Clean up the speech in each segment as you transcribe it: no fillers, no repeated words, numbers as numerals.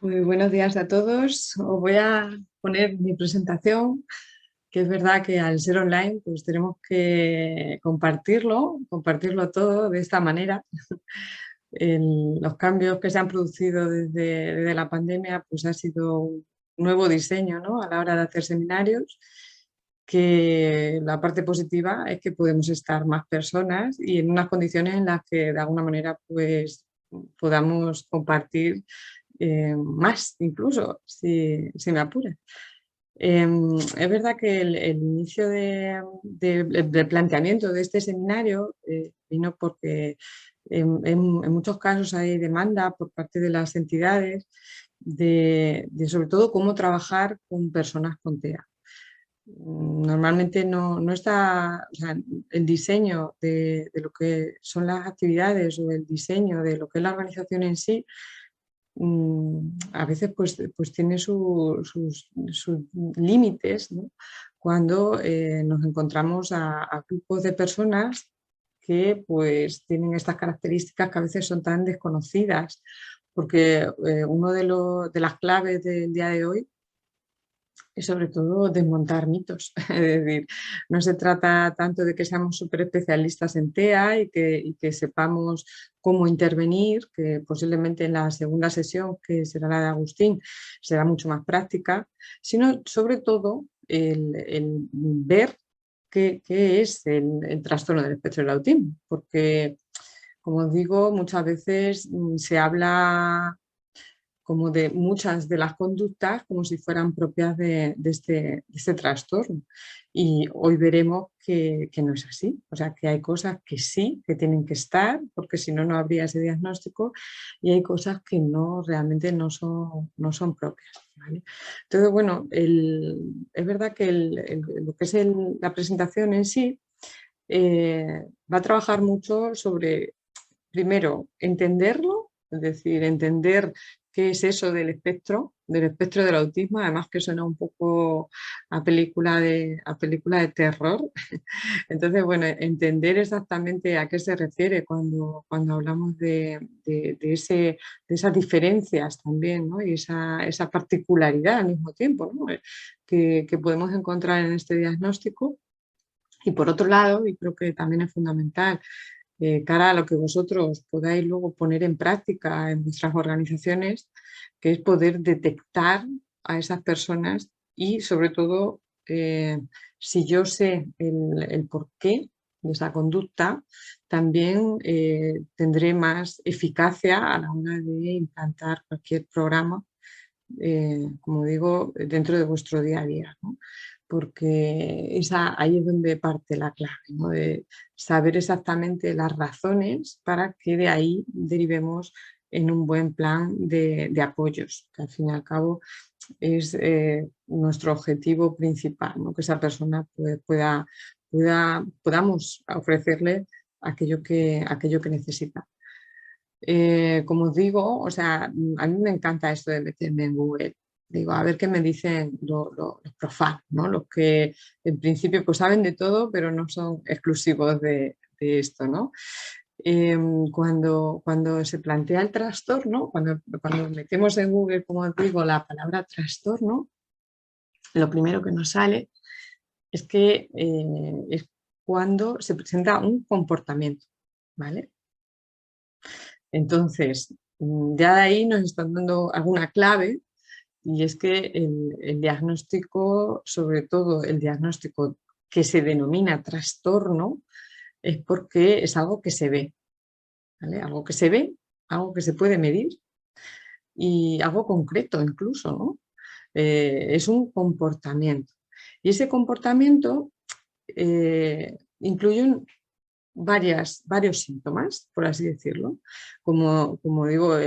Muy buenos días a todos. Os voy a poner mi presentación, que es verdad que al ser online pues tenemos que compartirlo todo de esta manera. Los cambios que se han producido desde la pandemia pues ha sido un nuevo diseño, ¿no? A la hora de hacer seminarios, que la parte positiva es que podemos estar más personas y en unas condiciones en las que de alguna manera pues podamos compartir más incluso, si me apuras. Es verdad que el inicio del planteamiento de este seminario vino porque en muchos casos hay demanda por parte de las entidades de sobre todo cómo trabajar con personas con TEA. Normalmente no está, o sea, el diseño de lo que son las actividades o el diseño de lo que es la organización en sí a veces pues tiene sus límites, ¿no? Cuando nos encontramos a grupos de personas que pues tienen estas características que a veces son tan desconocidas, porque uno de las claves del día de hoy es sobre todo desmontar mitos. Es decir, no se trata tanto de que seamos súper especialistas en TEA y que sepamos cómo intervenir, que posiblemente en la segunda sesión, que será la de Agustín, será mucho más práctica, sino sobre todo el ver qué es el trastorno del espectro del autismo, porque como os digo, muchas veces se habla como de muchas de las conductas como si fueran propias de este trastorno. Y hoy veremos que no es así, o sea, que hay cosas que sí, que tienen que estar, porque si no, no habría ese diagnóstico, y hay cosas que no, realmente no son propias. ¿Vale? Entonces, bueno, es verdad que lo que es la presentación en sí va a trabajar mucho sobre, primero, entenderlo, es decir, entender qué es eso del espectro del autismo, además que suena un poco a película de terror. Entonces, bueno, entender exactamente a qué se refiere cuando hablamos de esas diferencias también, ¿no? Y esa particularidad al mismo tiempo, ¿no? que podemos encontrar en este diagnóstico. Y por otro lado, y creo que también es fundamental, cara a lo que vosotros podáis luego poner en práctica en vuestras organizaciones, que es poder detectar a esas personas y sobre todo, si yo sé el porqué de esa conducta, también tendré más eficacia a la hora de implantar cualquier programa, como digo, dentro de vuestro día a día, ¿no? Porque ahí es donde parte la clave, ¿no? De saber exactamente las razones para que de ahí derivemos en un buen plan de apoyos, que al fin y al cabo es nuestro objetivo principal, ¿no? Que esa persona podamos ofrecerle aquello que necesita. Como os digo, o sea, a mí me encanta esto de meterme en Google. Digo, a ver qué me dicen los profanos, ¿no? Los que en principio pues saben de todo, pero no son exclusivos de esto, ¿no? Cuando se plantea el trastorno, cuando metemos en Google, como os digo, la palabra trastorno, lo primero que nos sale es que es cuando se presenta un comportamiento, ¿vale? Entonces, ya de ahí nos están dando alguna clave, y es que el diagnóstico, sobre todo el diagnóstico que se denomina trastorno, es porque es algo que se ve, ¿vale? Algo que se ve, algo que se puede medir y algo concreto incluso, ¿no? Es un comportamiento. Y ese comportamiento incluye varios síntomas, por así decirlo. Como digo,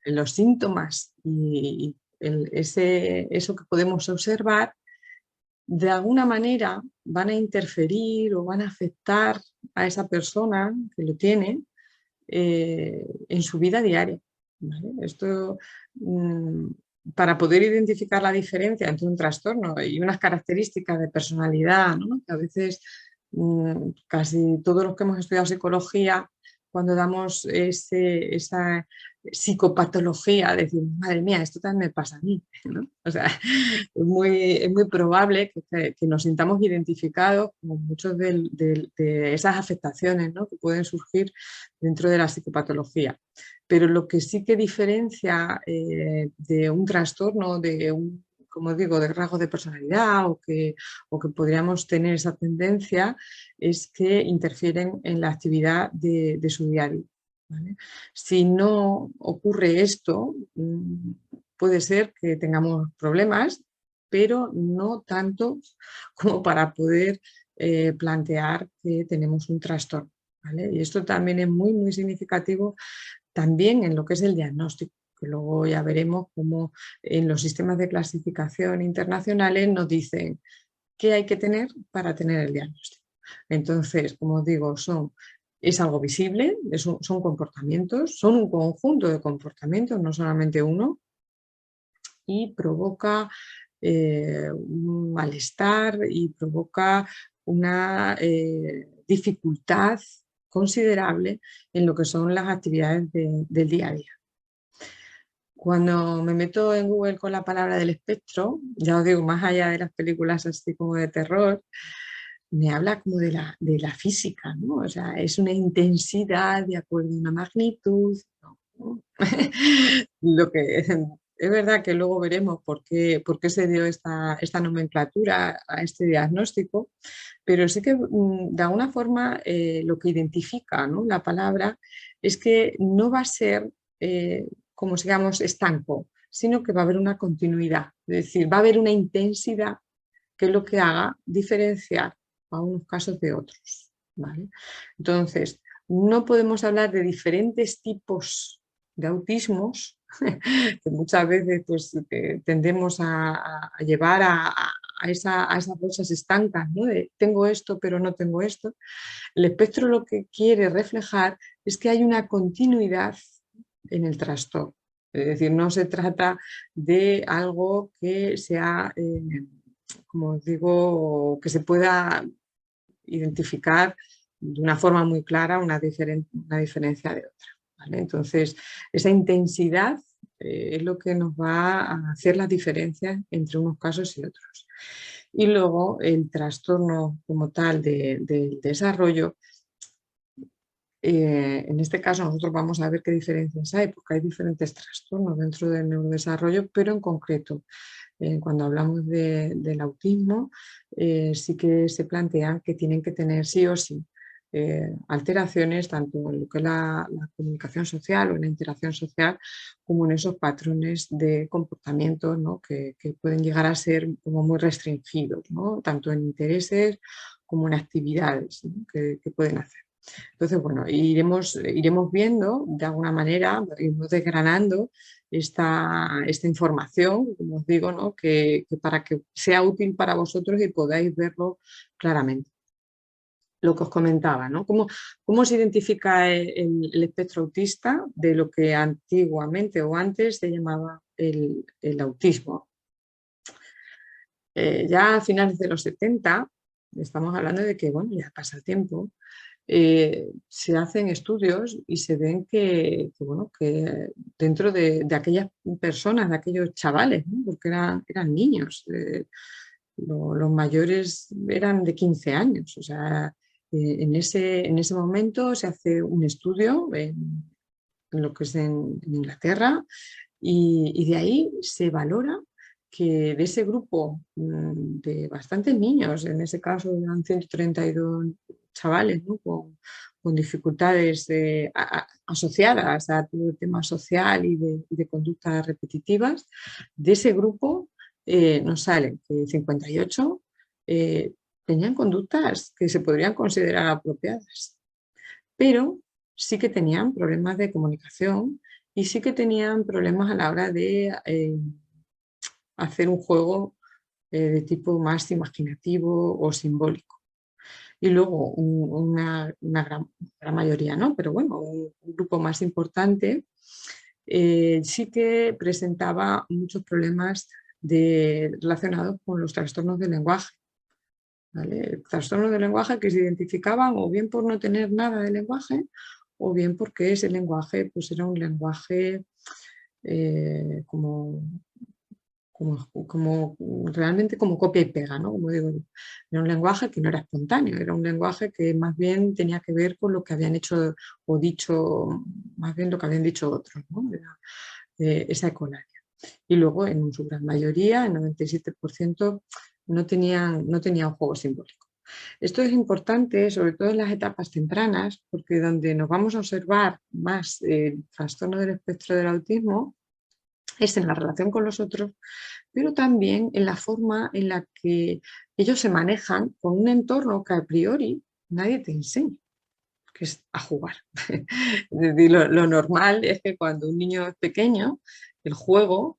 los síntomas y eso que podemos observar, de alguna manera van a interferir o van a afectar a esa persona que lo tiene en su vida diaria, ¿vale? Esto, mm, para poder identificar la diferencia entre un trastorno y unas características de personalidad, ¿no? Que a veces casi todos los que hemos estudiado psicología cuando damos esa psicopatología, decir, madre mía, esto también me pasa a mí, ¿no? O sea, es muy probable que nos sintamos identificados con muchas de esas afectaciones, ¿no?, que pueden surgir dentro de la psicopatología. Pero lo que sí que diferencia de un trastorno, como digo, de rasgos de personalidad o que podríamos tener esa tendencia, es que interfieren en la actividad de su día a día, ¿vale? Si no ocurre esto, puede ser que tengamos problemas, pero no tanto como para poder plantear que tenemos un trastorno, ¿vale? Y esto también es muy, muy significativo también en lo que es el diagnóstico, que luego ya veremos cómo en los sistemas de clasificación internacionales nos dicen qué hay que tener para tener el diagnóstico. Entonces, como digo, es algo visible, son comportamientos, son un conjunto de comportamientos, no solamente uno, y provoca un malestar y provoca una dificultad considerable en lo que son las actividades del día a día. Cuando me meto en Google con la palabra del espectro, ya os digo, más allá de las películas así como de terror, me habla como de la física, ¿no? O sea, es una intensidad de acuerdo a una magnitud, ¿no? Lo que es verdad que luego veremos por qué se dio esta nomenclatura a este diagnóstico, pero sí que de alguna forma lo que identifica, ¿no?, la palabra es que no va a ser como digamos estanco, sino que va a haber una continuidad, es decir, va a haber una intensidad que es lo que haga diferenciar a unos casos de otros, ¿vale? Entonces, no podemos hablar de diferentes tipos de autismos, que muchas veces pues, tendemos a llevar a esas bolsas estancas, ¿no?, de tengo esto pero no tengo esto. El espectro lo que quiere reflejar es que hay una continuidad en el trastorno. Es decir, no se trata de algo que sea, como digo, que se pueda identificar de una forma muy clara una diferencia de otra, ¿vale? Entonces, esa intensidad es lo que nos va a hacer las diferencias entre unos casos y otros. Y luego el trastorno como tal del desarrollo, en este caso nosotros vamos a ver qué diferencias hay, porque hay diferentes trastornos dentro del neurodesarrollo, pero en concreto, cuando hablamos del autismo, sí que se plantean que tienen que tener sí o sí alteraciones tanto en lo que es la comunicación social o en la interacción social, como en esos patrones de comportamiento, ¿no?, que pueden llegar a ser como muy restringidos, ¿no?, tanto en intereses como en actividades, ¿no?, que pueden hacer. Entonces, bueno, iremos viendo de alguna manera, iremos desgranando esta información, como os digo, ¿no?, que para que sea útil para vosotros y podáis verlo claramente. Lo que os comentaba, ¿no? ¿Cómo se identifica el espectro autista de lo que antiguamente o antes se llamaba el autismo? Ya a finales de los 70, estamos hablando de que, bueno, ya pasa el tiempo, se hacen estudios y se ven bueno, que dentro de aquellas personas, de aquellos chavales, ¿no?, porque eran niños, los mayores eran de 15 años, o sea, en ese momento se hace un estudio en lo que es en Inglaterra y de ahí se valora que de ese grupo de bastantes niños, en ese caso eran 132 chavales, ¿no?, con dificultades asociadas a todo el tema social y de conductas repetitivas, de ese grupo nos salen que 58 tenían conductas que se podrían considerar apropiadas, pero sí que tenían problemas de comunicación y sí que tenían problemas a la hora de hacer un juego de tipo más imaginativo o simbólico. Y luego una gran mayoría, ¿no?, pero bueno, un grupo más importante sí que presentaba muchos problemas relacionados con los trastornos del lenguaje, ¿vale? Trastornos del lenguaje que se identificaban o bien por no tener nada de lenguaje o bien porque ese lenguaje pues era un lenguaje como realmente como copia y pega, ¿no? Como digo, era un lenguaje que no era espontáneo, era un lenguaje que más bien tenía que ver con lo que habían hecho o dicho, más bien lo que habían dicho otros, ¿no? Era, esa ecolalia. Y luego, en su gran mayoría, el 97%, no tenían juego simbólico. Esto es importante, sobre todo en las etapas tempranas, porque donde nos vamos a observar más el trastorno del espectro del autismo es en la relación con los otros, pero también en la forma en la que ellos se manejan con un entorno que a priori nadie te enseña, que es a jugar. Es decir, lo normal es que cuando un niño es pequeño, el juego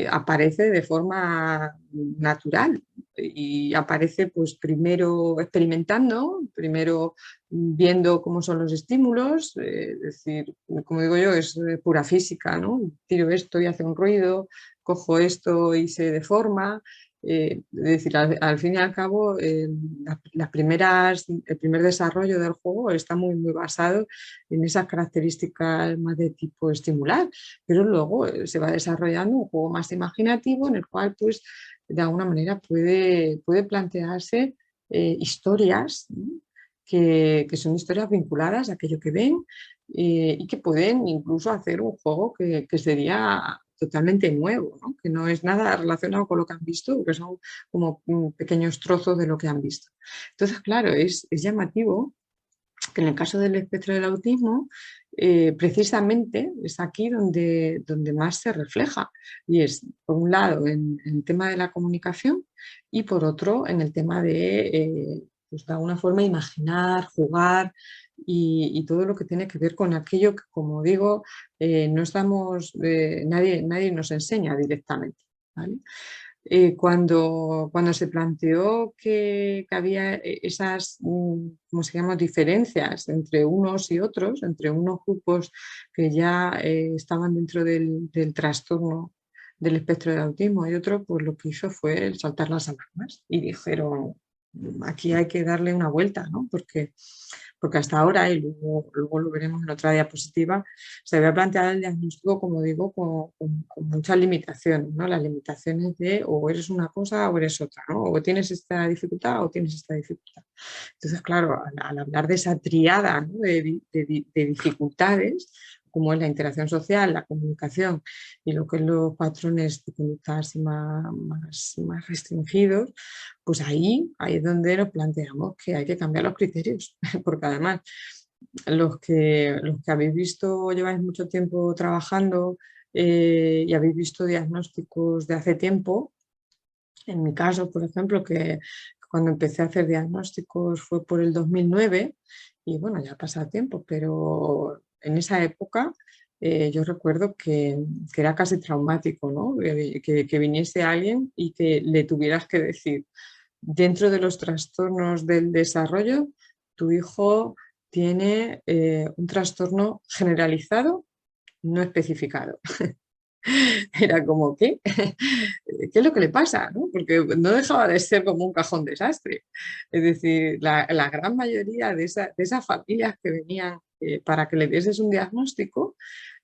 aparece de forma natural y aparece pues primero experimentando, primero viendo cómo son los estímulos, es decir, como digo yo, es pura física, ¿no? Tiro esto y hace un ruido, cojo esto y se deforma. Es decir, al fin y al cabo, el primer desarrollo del juego está muy, muy basado en esas características más de tipo estimular, pero luego se va desarrollando un juego más imaginativo en el cual, pues, de alguna manera puede plantearse historias, ¿no? que son historias vinculadas a aquello que ven y que pueden incluso hacer un juego que sería totalmente nuevo, ¿no? Que no es nada relacionado con lo que han visto, que son como pequeños trozos de lo que han visto. Entonces, claro, es llamativo que en el caso del espectro del autismo, precisamente es aquí donde más se refleja. Y es, por un lado, en el tema de la comunicación y por otro, en el tema pues, de alguna forma, imaginar, jugar y todo lo que tiene que ver con aquello que, como digo, no estamos, nadie nos enseña directamente. ¿Vale? Cuando se planteó que había esas, ¿cómo se llama?, diferencias entre unos y otros, entre unos grupos que ya estaban dentro del trastorno del espectro de autismo y otros, pues lo que hizo fue el saltar las alarmas y dijeron, aquí hay que darle una vuelta, ¿no? Porque hasta ahora, y luego lo veremos en otra diapositiva, se había planteado el diagnóstico, como digo, con muchas limitaciones, ¿no? Las limitaciones de o eres una cosa o eres otra, ¿no? O tienes esta dificultad o tienes esta dificultad. Entonces, claro, al hablar de esa triada, ¿no? de dificultades, como es la interacción social, la comunicación y lo que es los patrones de conducta así más restringidos, pues ahí es donde nos planteamos que hay que cambiar los criterios, porque además los que habéis visto, lleváis mucho tiempo trabajando y habéis visto diagnósticos de hace tiempo, en mi caso, por ejemplo, que cuando empecé a hacer diagnósticos fue por el 2009 y bueno, ya ha pasado tiempo, pero en esa época yo recuerdo que era casi traumático, ¿no? Que viniese alguien y que le tuvieras que decir, dentro de los trastornos del desarrollo, tu hijo tiene un trastorno generalizado no especificado. Era como, ¿qué? ¿Qué es lo que le pasa? ¿No? Porque no dejaba de ser como un cajón desastre. Es decir, la gran mayoría de esas familias que venían para que le dieses un diagnóstico,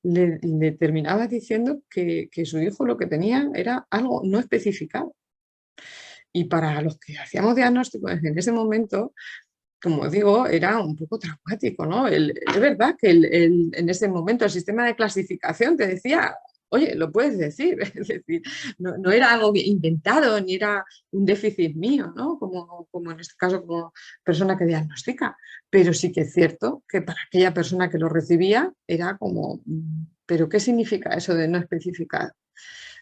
le terminaba diciendo que su hijo lo que tenía era algo no especificado. Y para los que hacíamos diagnósticos en ese momento, como digo, era un poco traumático, ¿no? Es verdad que en ese momento el sistema de clasificación te decía, oye, lo puedes decir, es decir, no era algo inventado ni era un déficit mío, ¿no? Como en este caso como persona que diagnostica, pero sí que es cierto que para aquella persona que lo recibía era como, ¿pero qué significa eso de no especificar?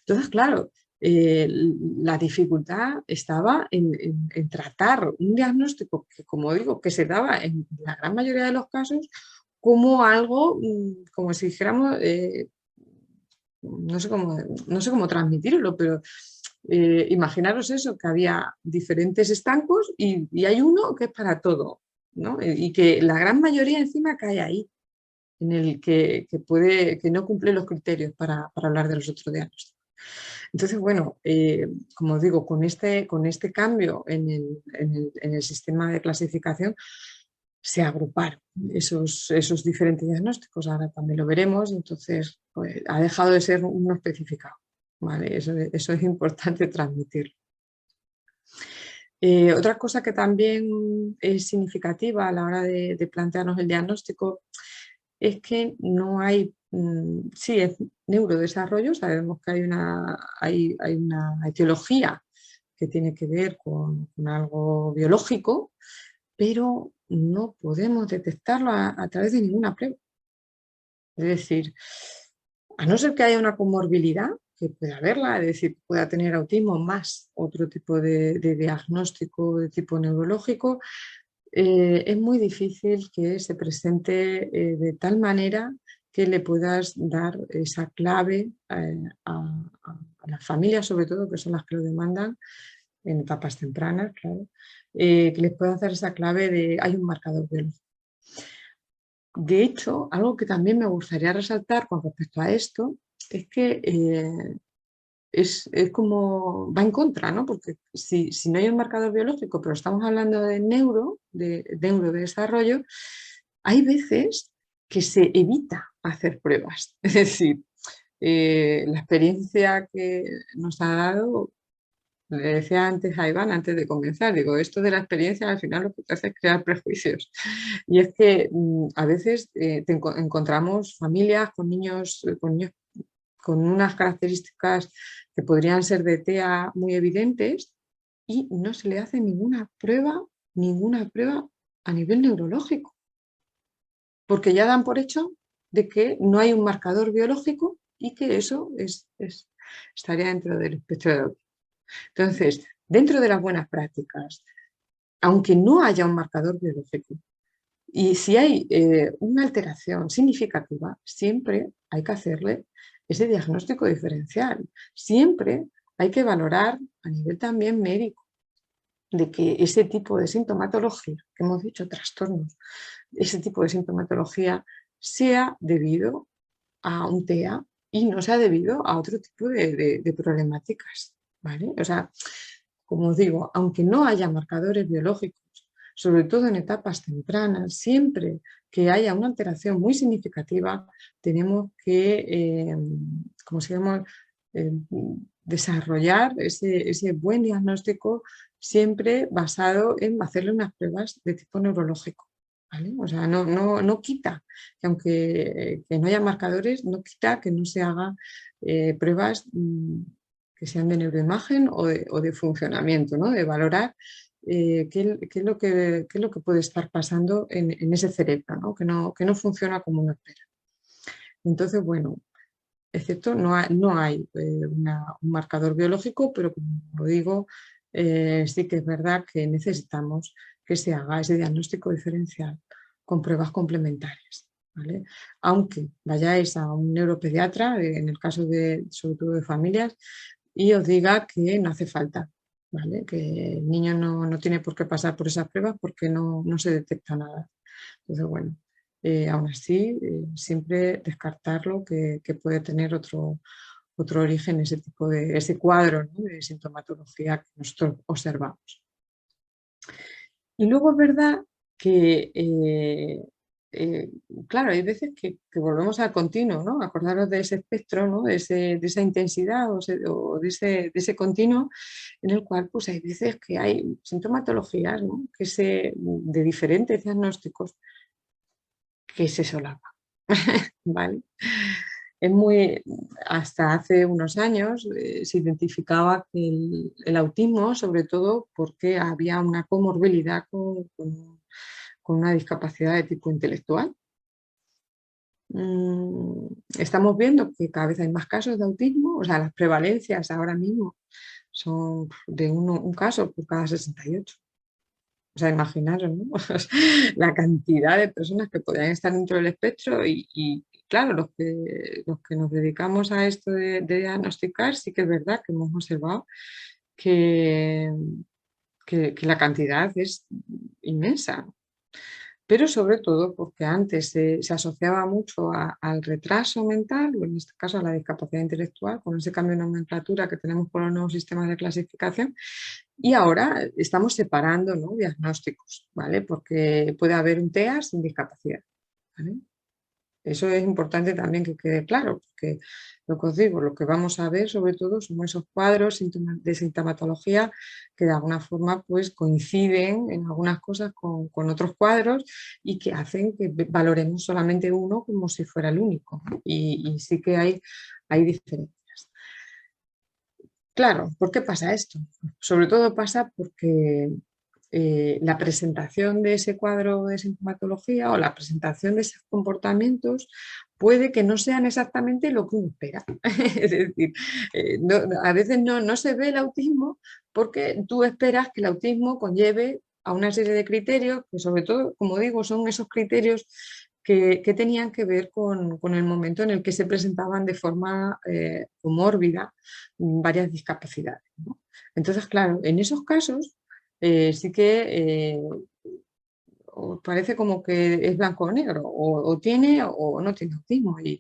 Entonces, claro, la dificultad estaba en tratar un diagnóstico que, como digo, que se daba en la gran mayoría de los casos como algo, como si dijéramos, no sé cómo transmitirlo, pero imaginaros eso, que había diferentes estancos y hay uno que es para todo, ¿no? Y que la gran mayoría encima cae ahí, en el que no cumple los criterios para hablar de los otros diagnósticos. Entonces, bueno, como os digo, con este cambio en el sistema de clasificación se agruparon esos diferentes diagnósticos, ahora también lo veremos, entonces pues, ha dejado de ser uno especificado, ¿vale? Eso es importante transmitirlo. Otra cosa que también es significativa a la hora de plantearnos el diagnóstico es que no hay, sí, es neurodesarrollo, sabemos que hay una etiología que tiene que ver con algo biológico, pero no podemos detectarlo a través de ninguna prueba. Es decir, a no ser que haya una comorbilidad, que pueda haberla, es decir, pueda tener autismo más otro tipo de diagnóstico de tipo neurológico, es muy difícil que se presente de tal manera que le puedas dar esa clave a las familias, sobre todo, que son las que lo demandan en etapas tempranas, claro, que les puedas dar esa clave de hay un marcador biológico. De hecho, algo que también me gustaría resaltar con respecto a esto es que es como va en contra, ¿no? Porque si no hay un marcador biológico, pero estamos hablando de neurodesarrollo, hay veces que se evita hacer pruebas. Es decir, la experiencia que nos ha dado, le decía antes a Iván, antes de comenzar, digo, esto de la experiencia al final lo que te hace es crear prejuicios. Y es que a veces encontramos familias con niños con unas características que podrían ser de TEA muy evidentes y no se le hace ninguna prueba a nivel neurológico, porque ya dan por hecho de que no hay un marcador biológico y que eso estaría dentro del espectro de autismo. Entonces, dentro de las buenas prácticas, aunque no haya un marcador biológico, y si hay una alteración significativa, siempre hay que hacerle ese diagnóstico diferencial. Siempre hay que valorar a nivel también médico de que ese tipo de sintomatología, que hemos dicho trastornos, ese tipo de sintomatología sea debido a un TEA y no sea debido a otro tipo de problemáticas, ¿vale? O sea, como os digo, aunque no haya marcadores biológicos, sobre todo en etapas tempranas, siempre que haya una alteración muy significativa, tenemos que, como se llama, desarrollar ese buen diagnóstico siempre basado en hacerle unas pruebas de tipo neurológico. ¿Vale? O sea, no quita que aunque que no haya marcadores, no quita que no se hagan pruebas que sean de neuroimagen o de funcionamiento, ¿no? De valorar qué es lo que puede estar pasando en ese cerebro, ¿no? Que no funciona como uno espera. Entonces, bueno, es cierto, no hay un marcador biológico, pero como lo digo, sí que es verdad que necesitamos que se haga ese diagnóstico diferencial con pruebas complementarias, ¿vale? Aunque vayáis a un neuropediatra, en el caso sobre todo de familias, y os diga que no hace falta, ¿vale? Que el niño no tiene por qué pasar por esas pruebas porque no se detecta nada. Entonces, bueno, aún así, siempre descartarlo que puede tener otro origen ese cuadro, ¿no? De sintomatología que nosotros observamos. Y luego es verdad que, claro, hay veces que volvemos al continuo, ¿no? Acordaros de ese espectro, ¿no? De esa intensidad o de ese continuo en el cual pues, hay veces que hay sintomatologías, ¿no? De diferentes diagnósticos que se solapan, ¿vale? Hasta hace unos años se identificaba que el autismo, sobre todo porque había una comorbilidad con una discapacidad de tipo intelectual. Estamos viendo que cada vez hay más casos de autismo, o sea, las prevalencias ahora mismo son de un caso por cada 68. O sea, imaginaros, ¿no? La cantidad de personas que podrían estar dentro del espectro y claro, los que nos dedicamos a esto de diagnosticar, sí que es verdad que hemos observado que la cantidad es inmensa. pero sobre todo porque antes se asociaba mucho al retraso mental, o en este caso a la discapacidad intelectual, con ese cambio de nomenclatura que tenemos con los nuevos sistemas de clasificación, y ahora estamos separando, ¿no?, diagnósticos, ¿vale? Porque puede haber un TEA sin discapacidad, ¿vale? Eso es importante también que quede claro, porque lo que os digo, lo que vamos a ver sobre todo son esos cuadros de sintomatología que de alguna forma pues coinciden en algunas cosas con otros cuadros y que hacen que valoremos solamente uno como si fuera el único, ¿no? Y sí que hay diferencias. Claro, ¿por qué pasa esto? Sobre todo pasa porque la presentación de ese cuadro de sintomatología o la presentación de esos comportamientos puede que no sean exactamente lo que uno espera. Es decir, a veces no se ve el autismo porque tú esperas que el autismo conlleve a una serie de criterios que sobre todo, como digo, son esos criterios que tenían que ver con el momento en el que se presentaban de forma comórbida varias discapacidades, ¿no? Entonces, claro, en esos casos sí que os parece como que es blanco o negro, o tiene o no tiene autismo. Y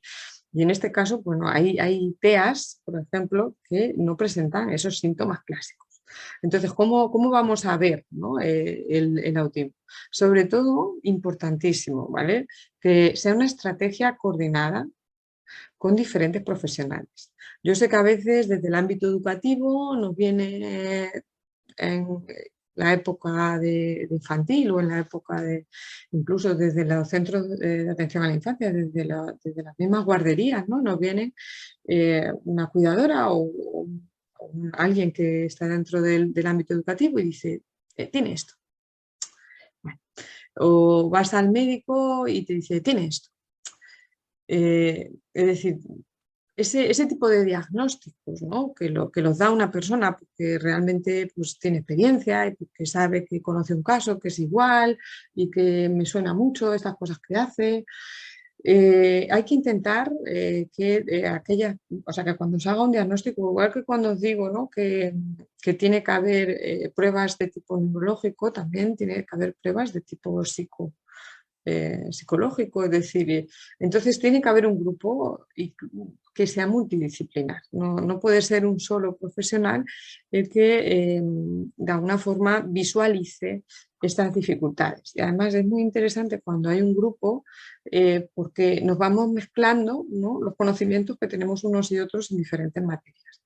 en este caso, bueno, hay TEAs, por ejemplo, que no presentan esos síntomas clásicos. Entonces, ¿cómo vamos a ver, ¿no?, el autismo? Sobre todo, importantísimo, ¿vale?, que sea una estrategia coordinada con diferentes profesionales. Yo sé que a veces desde el ámbito educativo nos viene en la época de infantil o en la época incluso desde los centros de atención a la infancia, desde las mismas guarderías, ¿no?, nos viene una cuidadora o alguien que está dentro del ámbito educativo y dice, tiene esto. Bueno, o vas al médico y te dice, tiene esto. Es decir, ese tipo de diagnósticos, ¿no?, que los da una persona porque realmente pues, tiene experiencia y porque sabe que conoce un caso que es igual y que me suena mucho estas cosas que hace. Hay que intentar que o sea, que cuando se haga un diagnóstico, igual que cuando os digo, ¿no?, que tiene que haber pruebas de tipo neurológico, también tiene que haber pruebas de tipo psicológico, es decir, entonces tiene que haber un grupo que sea multidisciplinar, no puede ser un solo profesional el que de alguna forma visualice estas dificultades. Y además es muy interesante cuando hay un grupo porque nos vamos mezclando, ¿no?, los conocimientos que tenemos unos y otros en diferentes materias.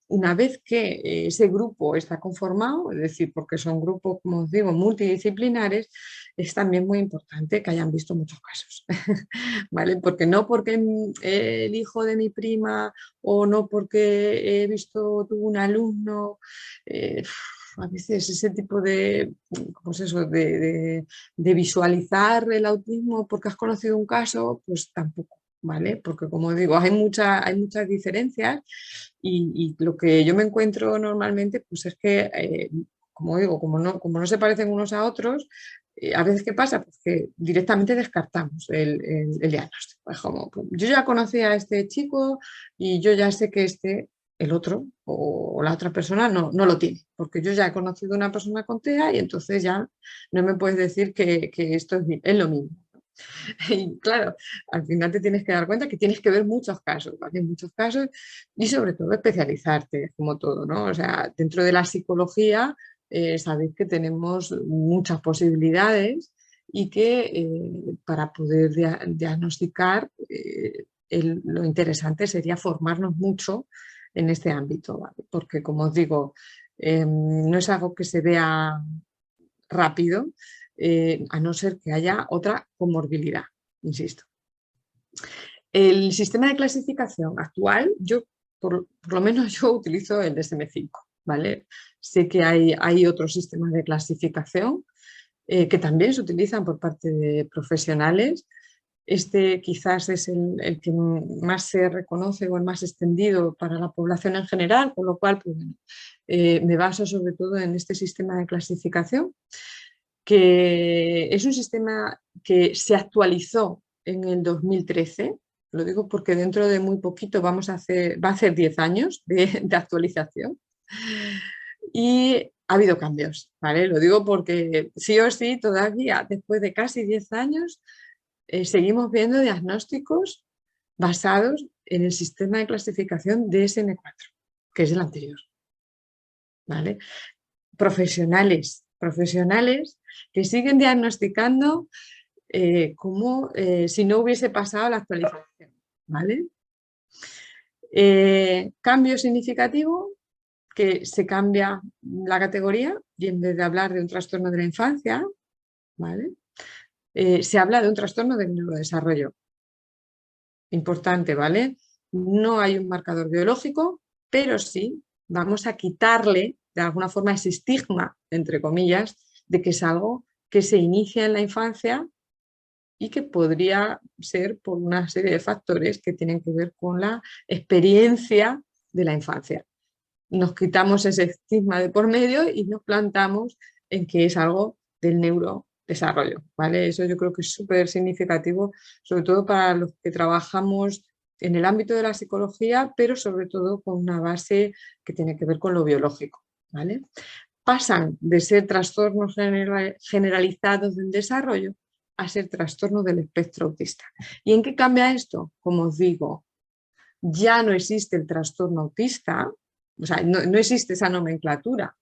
Una vez que ese grupo está conformado, es decir, porque son grupos, como os digo, multidisciplinares, es también muy importante que hayan visto muchos casos, ¿vale? Porque no porque el hijo de mi prima o no porque he visto tuvo un alumno, a veces ese tipo pues eso, de visualizar el autismo porque has conocido un caso, pues tampoco, ¿vale? Porque como digo, hay muchas diferencias y lo que yo me encuentro normalmente pues es que, como digo, como no se parecen unos a otros, a veces ¿qué pasa? Pues que directamente descartamos el diagnóstico. Es como, pues, yo ya conocí a este chico y yo ya sé que el otro o la otra persona no lo tiene, porque yo ya he conocido a una persona con TEA y entonces ya no me puedes decir que esto es lo mismo. Y claro, al final te tienes que dar cuenta que tienes que ver muchos casos, ¿vale? Muchos casos y sobre todo especializarte, como todo, ¿no? O sea, dentro de la psicología sabéis que tenemos muchas posibilidades y que para poder diagnosticar lo interesante sería formarnos mucho en este ámbito, ¿vale? Porque como os digo, no es algo que se vea rápido, a no ser que haya otra comorbilidad, insisto. El sistema de clasificación actual, por lo menos yo utilizo el DSM-5, ¿vale? Sé que hay otros sistemas de clasificación que también se utilizan por parte de profesionales. Este quizás es el que más se reconoce o el más extendido para la población en general, con lo cual pues, me baso sobre todo en este sistema de clasificación, que es un sistema que se actualizó en el 2013, lo digo porque dentro de muy poquito va a hacer 10 años de actualización. Y ha habido cambios, ¿vale? Lo digo porque sí o sí, todavía después de casi 10 años, seguimos viendo diagnósticos basados en el sistema de clasificación DSM-4, que es el anterior, ¿vale? Profesionales que siguen diagnosticando como si no hubiese pasado la actualización, ¿vale? Cambio significativo, que se cambia la categoría y en vez de hablar de un trastorno de la infancia, ¿vale? Se habla de un trastorno del neurodesarrollo. Importante, ¿vale? No hay un marcador biológico, pero sí vamos a quitarle de alguna forma ese estigma, entre comillas, de que es algo que se inicia en la infancia y que podría ser por una serie de factores que tienen que ver con la experiencia de la infancia. Nos quitamos ese estigma de por medio y nos plantamos en que es algo del neurodesarrollo, ¿vale? Eso yo creo que es súper significativo, sobre todo para los que trabajamos en el ámbito de la psicología, pero sobre todo con una base que tiene que ver con lo biológico, ¿vale? Pasan de ser trastornos generalizados del desarrollo a ser trastornos del espectro autista. ¿Y en qué cambia esto? Como os digo, ya no existe el trastorno autista, o sea, no existe esa nomenclatura,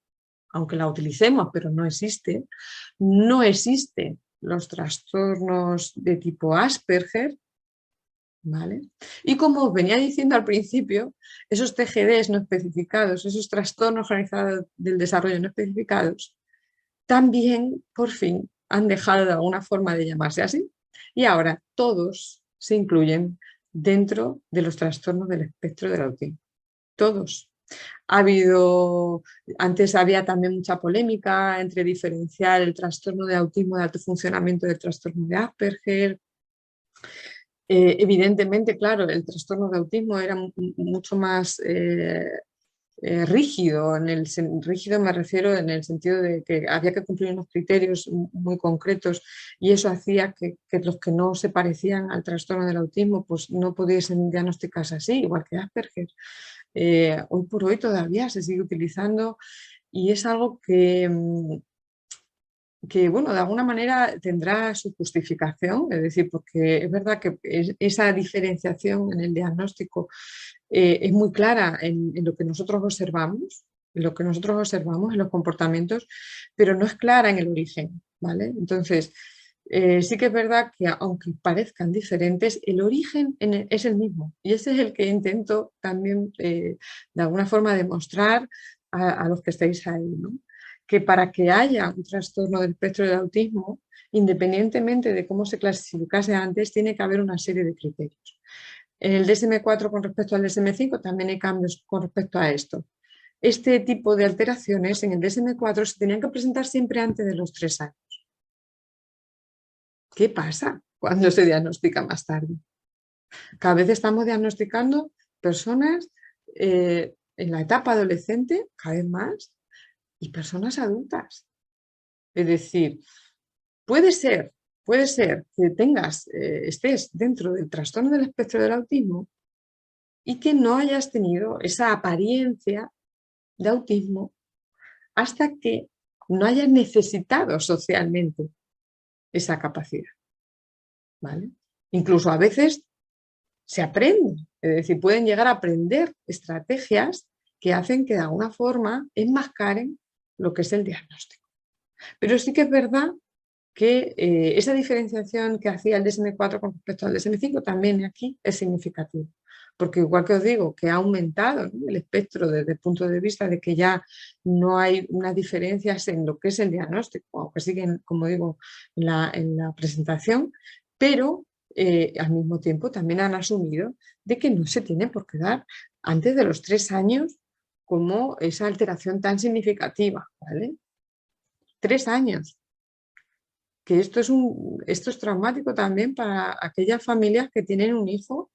aunque la utilicemos, pero no existe. No existen los trastornos de tipo Asperger, ¿vale? Y como os venía diciendo al principio, esos TGDs no especificados, esos trastornos organizados del desarrollo no especificados, también por fin han dejado de alguna forma de llamarse así y ahora todos se incluyen dentro de los trastornos del espectro del autismo. Todos. Antes había también mucha polémica entre diferenciar el trastorno de autismo de alto funcionamiento del trastorno de Asperger. Evidentemente, claro, el trastorno de autismo era mucho más rígido. Rígido me refiero en el sentido de que había que cumplir unos criterios muy concretos y eso hacía que los que no se parecían al trastorno del autismo pues no pudiesen diagnosticarse así, igual que Asperger. Hoy por hoy todavía se sigue utilizando y es algo que bueno, de alguna manera tendrá su justificación, es decir, porque es verdad que esa diferenciación en el diagnóstico es muy clara en lo que nosotros observamos, en los comportamientos, pero no es clara en el origen, ¿vale? Entonces, sí que es verdad que aunque parezcan diferentes, el origen es el mismo y ese es el que intento también de alguna forma demostrar a los que estáis ahí, ¿no? Que para que haya un trastorno del espectro del autismo, independientemente de cómo se clasificase antes, tiene que haber una serie de criterios. En el DSM-4 con respecto al DSM-5 también hay cambios con respecto a esto. Este tipo de alteraciones en el DSM-4 se tenían que presentar siempre antes de los 3 años. ¿Qué pasa cuando se diagnostica más tarde? Cada vez estamos diagnosticando personas en la etapa adolescente, cada vez más, y personas adultas. Es decir, puede ser que estés dentro del trastorno del espectro del autismo y que no hayas tenido esa apariencia de autismo hasta que no hayas necesitado socialmente esa capacidad, ¿vale? Incluso a veces se aprende, es decir, pueden llegar a aprender estrategias que hacen que de alguna forma enmascaren lo que es el diagnóstico. Pero sí que es verdad que esa diferenciación que hacía el DSM-4 con respecto al DSM-5 también aquí es significativo. Porque igual que os digo, que ha aumentado, ¿no?, el espectro desde el punto de vista de que ya no hay unas diferencias en lo que es el diagnóstico, aunque siguen, como digo, en la presentación, pero al mismo tiempo también han asumido de que no se tiene por qué dar antes de los 3 años como esa alteración tan significativa, ¿vale? 3 años. Que esto es traumático también para aquellas familias que tienen un hijo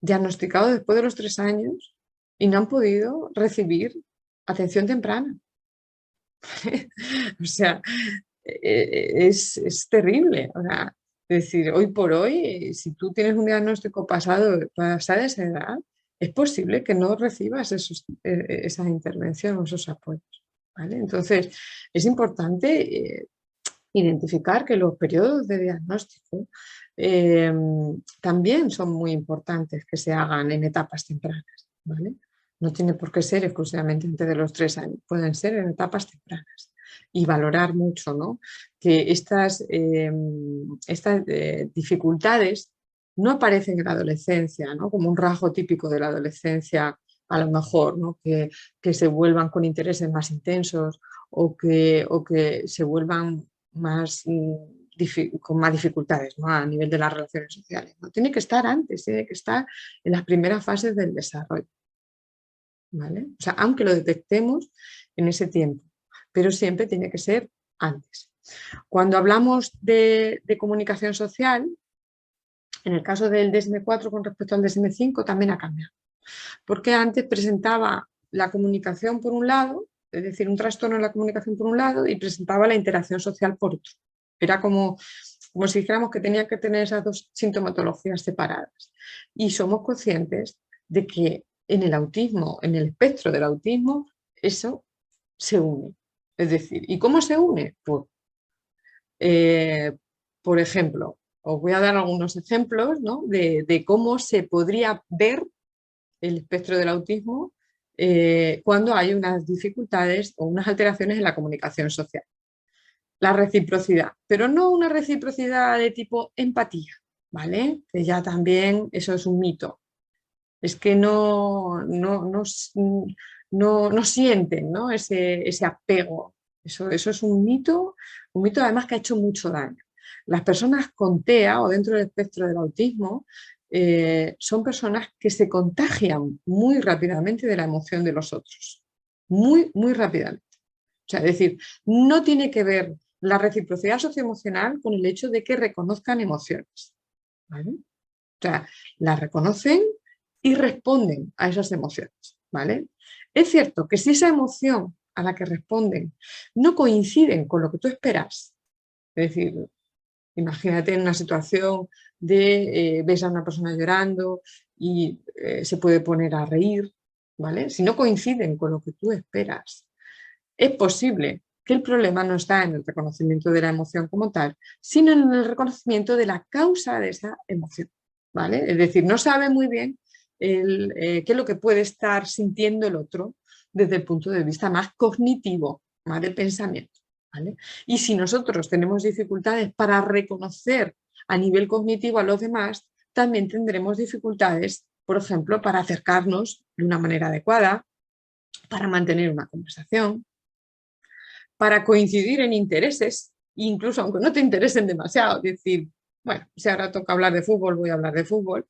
diagnosticado después de los 3 años y no han podido recibir atención temprana. O sea, es terrible. O sea, es decir, hoy por hoy, si tú tienes un diagnóstico pasada esa edad, es posible que no recibas esa intervención o esos apoyos, ¿vale? Entonces, es importante identificar que los periodos de diagnóstico también son muy importantes que se hagan en etapas tempranas, ¿vale? No tiene por qué ser exclusivamente antes de los 3 años, pueden ser en etapas tempranas. Y valorar mucho, ¿no?, que estas dificultades no aparecen en la adolescencia, ¿no?, como un rasgo típico de la adolescencia, a lo mejor, ¿no?, que se vuelvan con intereses más intensos o que se vuelvan más, con más dificultades, ¿no?, a nivel de las relaciones sociales, ¿no? Tiene que estar antes, tiene que estar en las primeras fases del desarrollo, ¿vale? O sea, aunque lo detectemos en ese tiempo, pero siempre tiene que ser antes. Cuando hablamos de comunicación social, en el caso del DSM-4 con respecto al DSM-5 también ha cambiado, porque antes presentaba la comunicación por un lado, es decir, un trastorno en la comunicación por un lado, y presentaba la interacción social por otro. Era como si dijéramos que tenía que tener esas dos sintomatologías separadas. Y somos conscientes de que en el autismo, en el espectro del autismo, eso se une. Es decir, ¿y cómo se une? Pues, por ejemplo, os voy a dar algunos ejemplos, ¿no?, de cómo se podría ver el espectro del autismo cuando hay unas dificultades o unas alteraciones en la comunicación social. La reciprocidad, pero no una reciprocidad de tipo empatía, ¿vale? Que ya también eso es un mito. Es que no sienten, ¿no?, ese apego. Eso es un mito además que ha hecho mucho daño. Las personas con TEA o dentro del espectro del autismo son personas que se contagian muy rápidamente de la emoción de los otros. Muy, muy rápidamente. O sea, es decir, no tiene que ver la reciprocidad socioemocional con el hecho de que reconozcan emociones, ¿vale? O sea, las reconocen y responden a esas emociones, ¿vale? Es cierto que si esa emoción a la que responden no coinciden con lo que tú esperas, es decir, imagínate en una situación de ves a una persona llorando y se puede poner a reír, ¿vale? Si no coinciden con lo que tú esperas, es posible que el problema no está en el reconocimiento de la emoción como tal, sino en el reconocimiento de la causa de esa emoción, ¿vale? Es decir, no sabe muy bien qué es lo que puede estar sintiendo el otro desde el punto de vista más cognitivo, más de pensamiento, ¿vale? Y si nosotros tenemos dificultades para reconocer a nivel cognitivo a los demás, también tendremos dificultades, por ejemplo, para acercarnos de una manera adecuada, para mantener una conversación, para coincidir en intereses, incluso aunque no te interesen demasiado, decir, bueno, si ahora toca hablar de fútbol, voy a hablar de fútbol,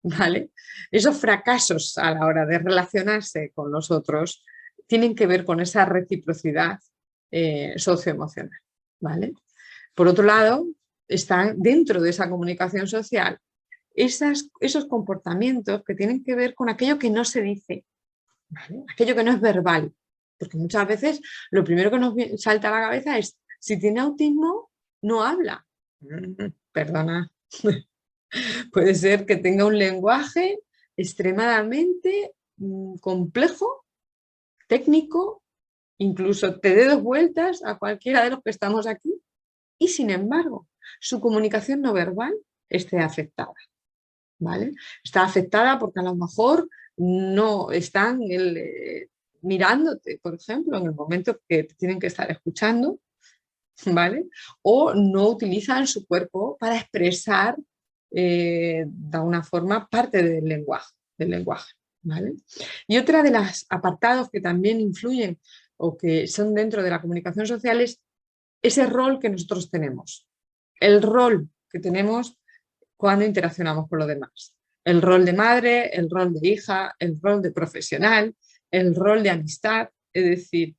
¿vale? Esos fracasos a la hora de relacionarse con los otros tienen que ver con esa reciprocidad socioemocional, ¿vale? Por otro lado, están dentro de esa comunicación social esos comportamientos que tienen que ver con aquello que no se dice, ¿vale? Aquello que no es verbal, porque muchas veces lo primero que nos salta a la cabeza es, si tiene autismo, no habla. Perdona, puede ser que tenga un lenguaje extremadamente complejo, técnico, incluso te dé 2 vueltas a cualquiera de los que estamos aquí, y sin embargo, su comunicación no verbal esté afectada, ¿vale? Está afectada porque a lo mejor no están mirándote, por ejemplo, en el momento que te tienen que estar escuchando, ¿vale? O no utilizan su cuerpo para expresar de una forma parte del lenguaje, ¿vale? Y otra de los apartados que también influyen o que son dentro de la comunicación social es ese rol que nosotros tenemos, el rol que tenemos cuando interaccionamos con los demás. El rol de madre, el rol de hija, el rol de profesional, el rol de amistad, es decir,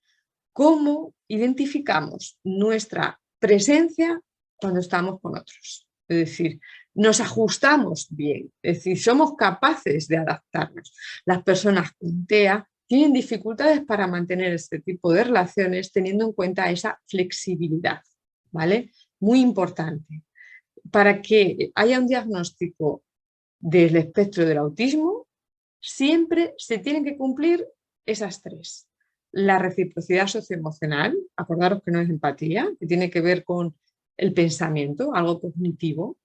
cómo identificamos nuestra presencia cuando estamos con otros. Es decir, nos ajustamos bien, es decir, somos capaces de adaptarnos. Las personas con TEA tienen dificultades para mantener este tipo de relaciones teniendo en cuenta esa flexibilidad, ¿vale? Muy importante. Para que haya un diagnóstico del espectro del autismo, siempre se tienen que cumplir esas 3. La reciprocidad socioemocional, acordaros que no es empatía, que tiene que ver con el pensamiento, algo cognitivo.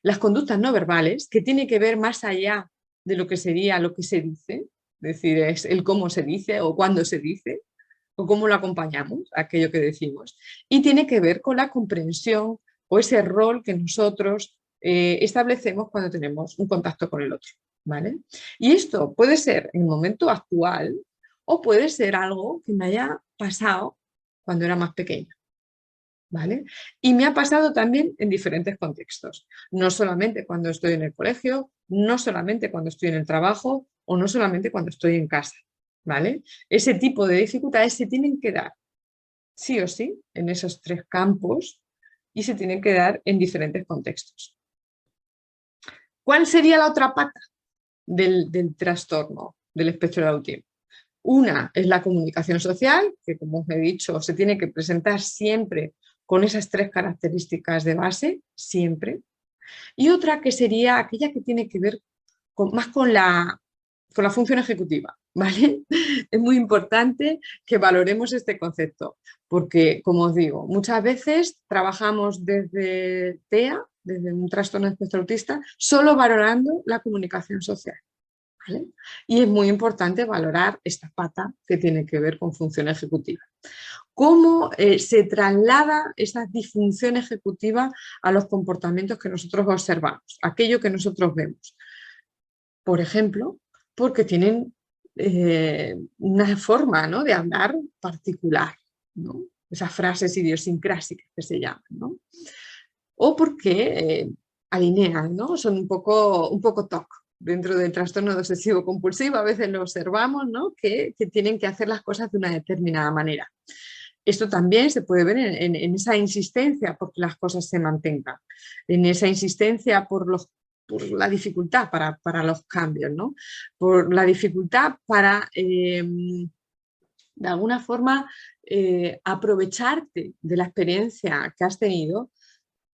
Las conductas no verbales, que tiene que ver más allá de lo que sería lo que se dice, es decir, es el cómo se dice o cuándo se dice, o cómo lo acompañamos, aquello que decimos. Y tiene que ver con la comprensión o ese rol que nosotros establecemos cuando tenemos un contacto con el otro, ¿vale? Y esto puede ser en el momento actual o puede ser algo que me haya pasado cuando era más pequeña, ¿vale? Y me ha pasado también en diferentes contextos, no solamente cuando estoy en el colegio, no solamente cuando estoy en el trabajo o no solamente cuando estoy en casa, ¿vale? Ese tipo de dificultades se tienen que dar sí o sí en esos tres campos y se tienen que dar en diferentes contextos. ¿Cuál sería la otra pata del trastorno del espectro del autismo? Una es la comunicación social, que como os he dicho, se tiene que presentar siempre con esas tres características de base, siempre. Y otra que sería aquella que tiene que ver más con la función ejecutiva, ¿vale? Es muy importante que valoremos este concepto, porque, como os digo, muchas veces trabajamos desde TEA, desde un trastorno de espectro autista, solo valorando la comunicación social. ¿Vale? Y es muy importante valorar esta pata que tiene que ver con función ejecutiva. ¿Cómo se traslada esa disfunción ejecutiva a los comportamientos que nosotros observamos, aquello que nosotros vemos? Por ejemplo, porque tienen una forma, ¿no?, de hablar particular, ¿no? Esas frases idiosincrásicas que se llaman, ¿no? O porque alinean, ¿no? Son un poco TOC. Dentro del trastorno de obsesivo compulsivo a veces lo observamos, ¿no?, que tienen que hacer las cosas de una determinada manera. Esto también se puede ver en esa insistencia por que las cosas se mantengan, en esa insistencia por la dificultad para los cambios, ¿no? Por la dificultad para, de alguna forma, aprovecharte de la experiencia que has tenido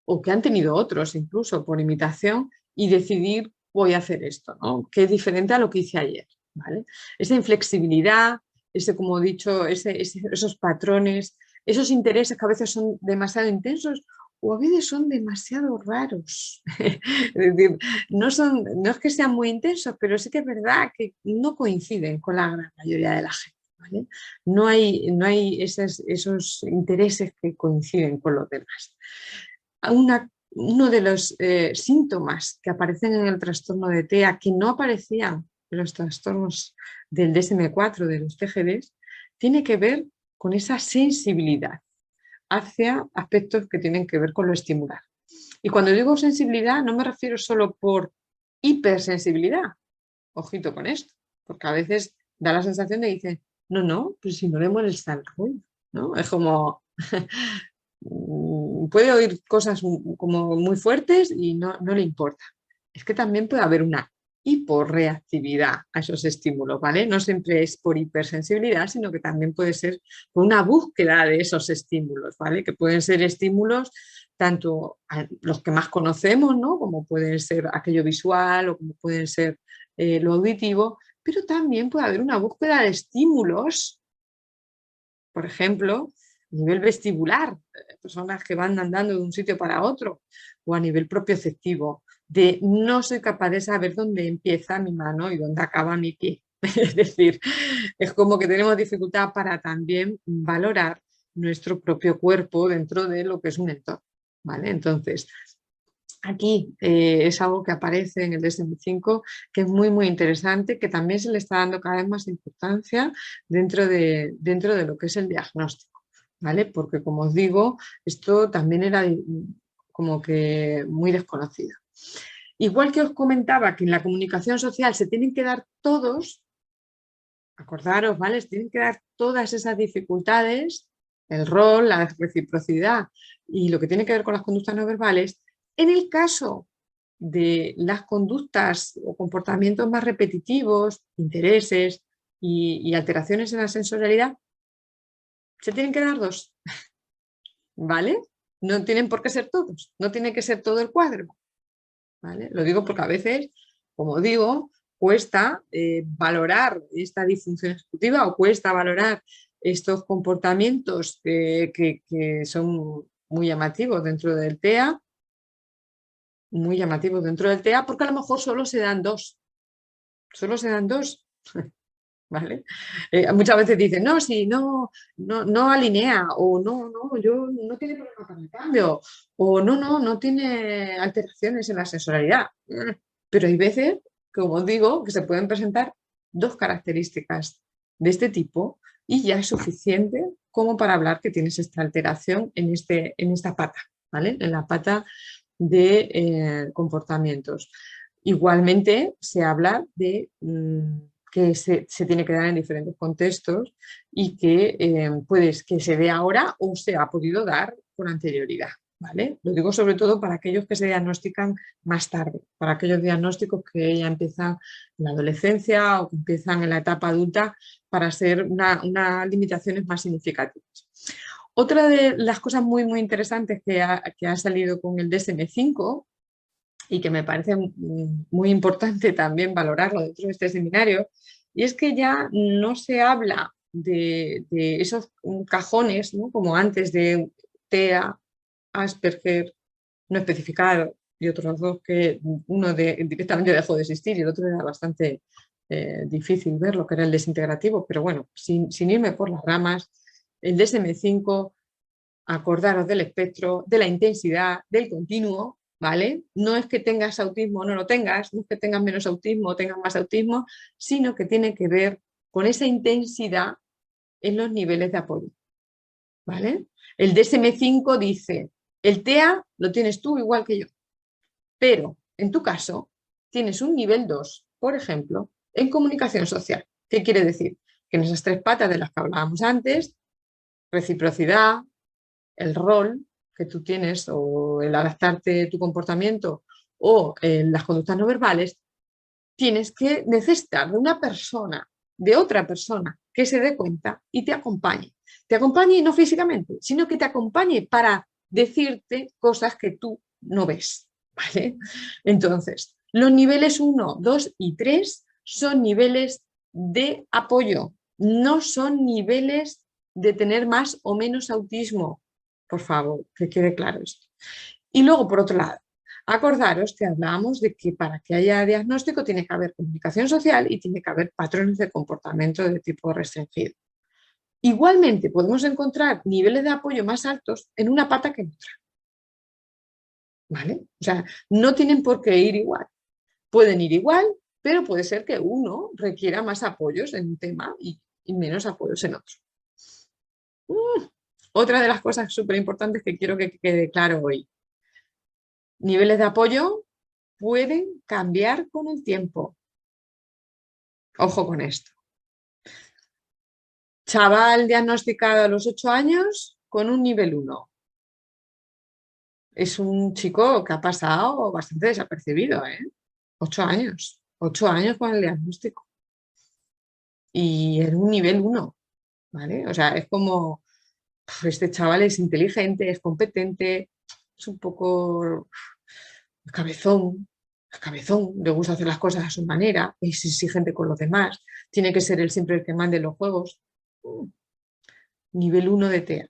o que han tenido otros incluso por imitación y decidir voy a hacer esto, ¿no?, que es diferente a lo que hice ayer, ¿vale? Esa inflexibilidad, como he dicho, esos patrones, esos intereses que a veces son demasiado intensos o a veces son demasiado raros. Es decir, no es que sean muy intensos, pero sí que es verdad que no coinciden con la gran mayoría de la gente, ¿vale? No hay esos intereses que coinciden con los demás. Uno de los síntomas que aparecen en el trastorno de TEA que no aparecían en los trastornos del DSM-4, de los TGDs, tiene que ver con esa sensibilidad hacia aspectos que tienen que ver con lo estimular. Y cuando digo sensibilidad no me refiero solo por hipersensibilidad, ojito con esto, porque a veces da la sensación de que dicen, no, pero si no le molesta el ruido, ¿no? Es como... puede oír cosas como muy fuertes y no le importa. Es que también puede haber una hiporreactividad a esos estímulos, ¿vale? No siempre es por hipersensibilidad, sino que también puede ser por una búsqueda de esos estímulos, ¿vale? Que pueden ser estímulos tanto los que más conocemos, ¿no?, como pueden ser aquello visual o como pueden ser lo auditivo, pero también puede haber una búsqueda de estímulos, por ejemplo, a nivel vestibular, personas que van andando de un sitio para otro, o a nivel propioceptivo, de no soy capaz de saber dónde empieza mi mano y dónde acaba mi pie. Es decir, es como que tenemos dificultad para también valorar nuestro propio cuerpo dentro de lo que es un entorno, ¿vale? Entonces, aquí es algo que aparece en el DSM-5 que es muy interesante, que también se le está dando cada vez más importancia dentro de lo que es el diagnóstico, ¿vale? Porque como os digo, esto también era como que muy desconocido. Igual que os comentaba que en la comunicación social se tienen que dar todos, acordaros, ¿vale? Se tienen que dar todas esas dificultades, el rol, la reciprocidad y lo que tiene que ver con las conductas no verbales. En el caso de las conductas o comportamientos más repetitivos, intereses y alteraciones en la sensorialidad, se tienen que dar dos, ¿vale? No tienen por qué ser todos, no tiene que ser todo el cuadro, ¿vale? Lo digo porque a veces, como digo, cuesta valorar esta disfunción ejecutiva o cuesta valorar estos comportamientos que son muy llamativos dentro del TEA, muy llamativos dentro del TEA, porque a lo mejor solo se dan dos, ¿vale? Muchas veces dicen, no, si no alinea, o yo no tiene problema para el cambio, o no tiene alteraciones en la sensorialidad. Pero hay veces, como digo, que se pueden presentar dos características de este tipo y ya es suficiente como para hablar que tienes esta alteración en esta pata, ¿vale? En la pata de comportamientos. Igualmente se habla de que se tiene que dar en diferentes contextos y que que se dé ahora o se ha podido dar con anterioridad. ¿Vale? Lo digo sobre todo para aquellos que se diagnostican más tarde, para aquellos diagnósticos que ya empiezan en la adolescencia o que empiezan en la etapa adulta para ser unas limitaciones más significativas. Otra de las cosas muy, muy interesantes que ha salido con el DSM-5 y que me parece muy importante también valorarlo dentro de este seminario, y es que ya no se habla de esos cajones, ¿no? Como antes de TEA, Asperger, no especificado, y otros dos que uno directamente dejó de existir y el otro era bastante difícil verlo, que era el desintegrativo, pero bueno, sin irme por las ramas, el DSM-5, acordaros del espectro, de la intensidad, del continuo, ¿vale? No es que tengas autismo o no lo tengas, no es que tengas menos autismo o tengas más autismo, sino que tiene que ver con esa intensidad en los niveles de apoyo, ¿vale? El DSM-5 dice, el TEA lo tienes tú igual que yo, pero en tu caso tienes un nivel 2, por ejemplo, en comunicación social. ¿Qué quiere decir? Que en esas tres patas de las que hablábamos antes, reciprocidad, el rol que tú tienes o el adaptarte tu comportamiento o las conductas no verbales, tienes que necesitar de una persona, de otra persona, que se dé cuenta y te acompañe. Te acompañe no físicamente, sino que te acompañe para decirte cosas que tú no ves, ¿vale? Entonces, los niveles 1, 2 y 3 son niveles de apoyo, no son niveles de tener más o menos autismo. Por favor, que quede claro esto. Y luego, por otro lado, acordaros que hablábamos de que para que haya diagnóstico tiene que haber comunicación social y tiene que haber patrones de comportamiento de tipo restringido. Igualmente, podemos encontrar niveles de apoyo más altos en una pata que en otra. ¿Vale? O sea, no tienen por qué ir igual. Pueden ir igual, pero puede ser que uno requiera más apoyos en un tema y menos apoyos en otro. Otra de las cosas súper importantes que quiero que quede claro hoy. Niveles de apoyo pueden cambiar con el tiempo. Ojo con esto. Chaval diagnosticado a los 8 años con un nivel 1. Es un chico que ha pasado bastante desapercibido, ¿eh? 8 años. 8 años con el diagnóstico. Y en un nivel 1, ¿vale? O sea, es como, este chaval es inteligente, es competente, es un poco cabezón, le gusta hacer las cosas a su manera, es exigente con los demás, tiene que ser él siempre el que mande los juegos. Nivel 1 de TEA.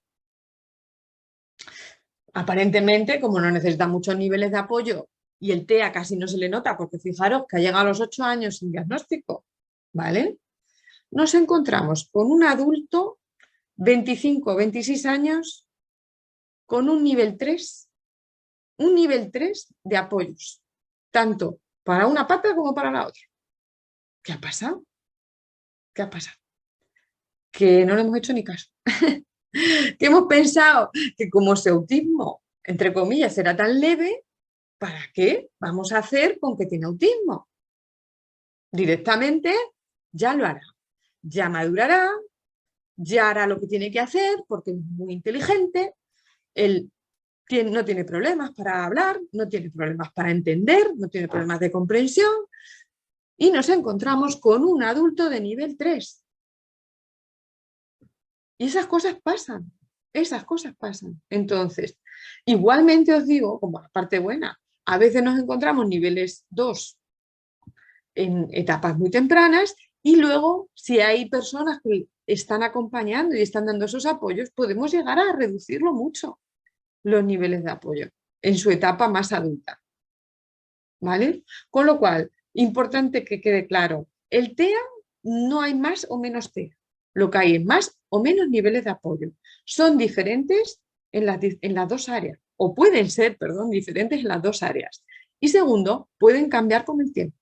Aparentemente, como no necesita muchos niveles de apoyo y el TEA casi no se le nota, porque fijaros que ha llegado a los 8 años sin diagnóstico, ¿vale? Nos encontramos con un adulto, 25 o 26 años, con un nivel 3 de apoyos, tanto para una pata como para la otra. ¿Qué ha pasado? ¿Qué ha pasado? Que no le hemos hecho ni caso. Que hemos pensado que como ese autismo, entre comillas, era tan leve, ¿para qué vamos a hacer con que tiene autismo? Directamente ya lo hará, ya madurará, ya hará lo que tiene que hacer porque es muy inteligente, él no tiene problemas para hablar, no tiene problemas para entender, no tiene problemas de comprensión y nos encontramos con un adulto de nivel 3. Y esas cosas pasan, Entonces, igualmente os digo, como la parte buena, a veces nos encontramos niveles 2 en etapas muy tempranas y luego si hay personas que están acompañando y están dando esos apoyos, podemos llegar a reducirlo mucho, los niveles de apoyo, en su etapa más adulta. ¿Vale? Con lo cual, importante que quede claro, el TEA no hay más o menos TEA, lo que hay es más o menos niveles de apoyo. Son diferentes en las dos áreas, o pueden ser, perdón, diferentes en las dos áreas. Y segundo, pueden cambiar con el tiempo,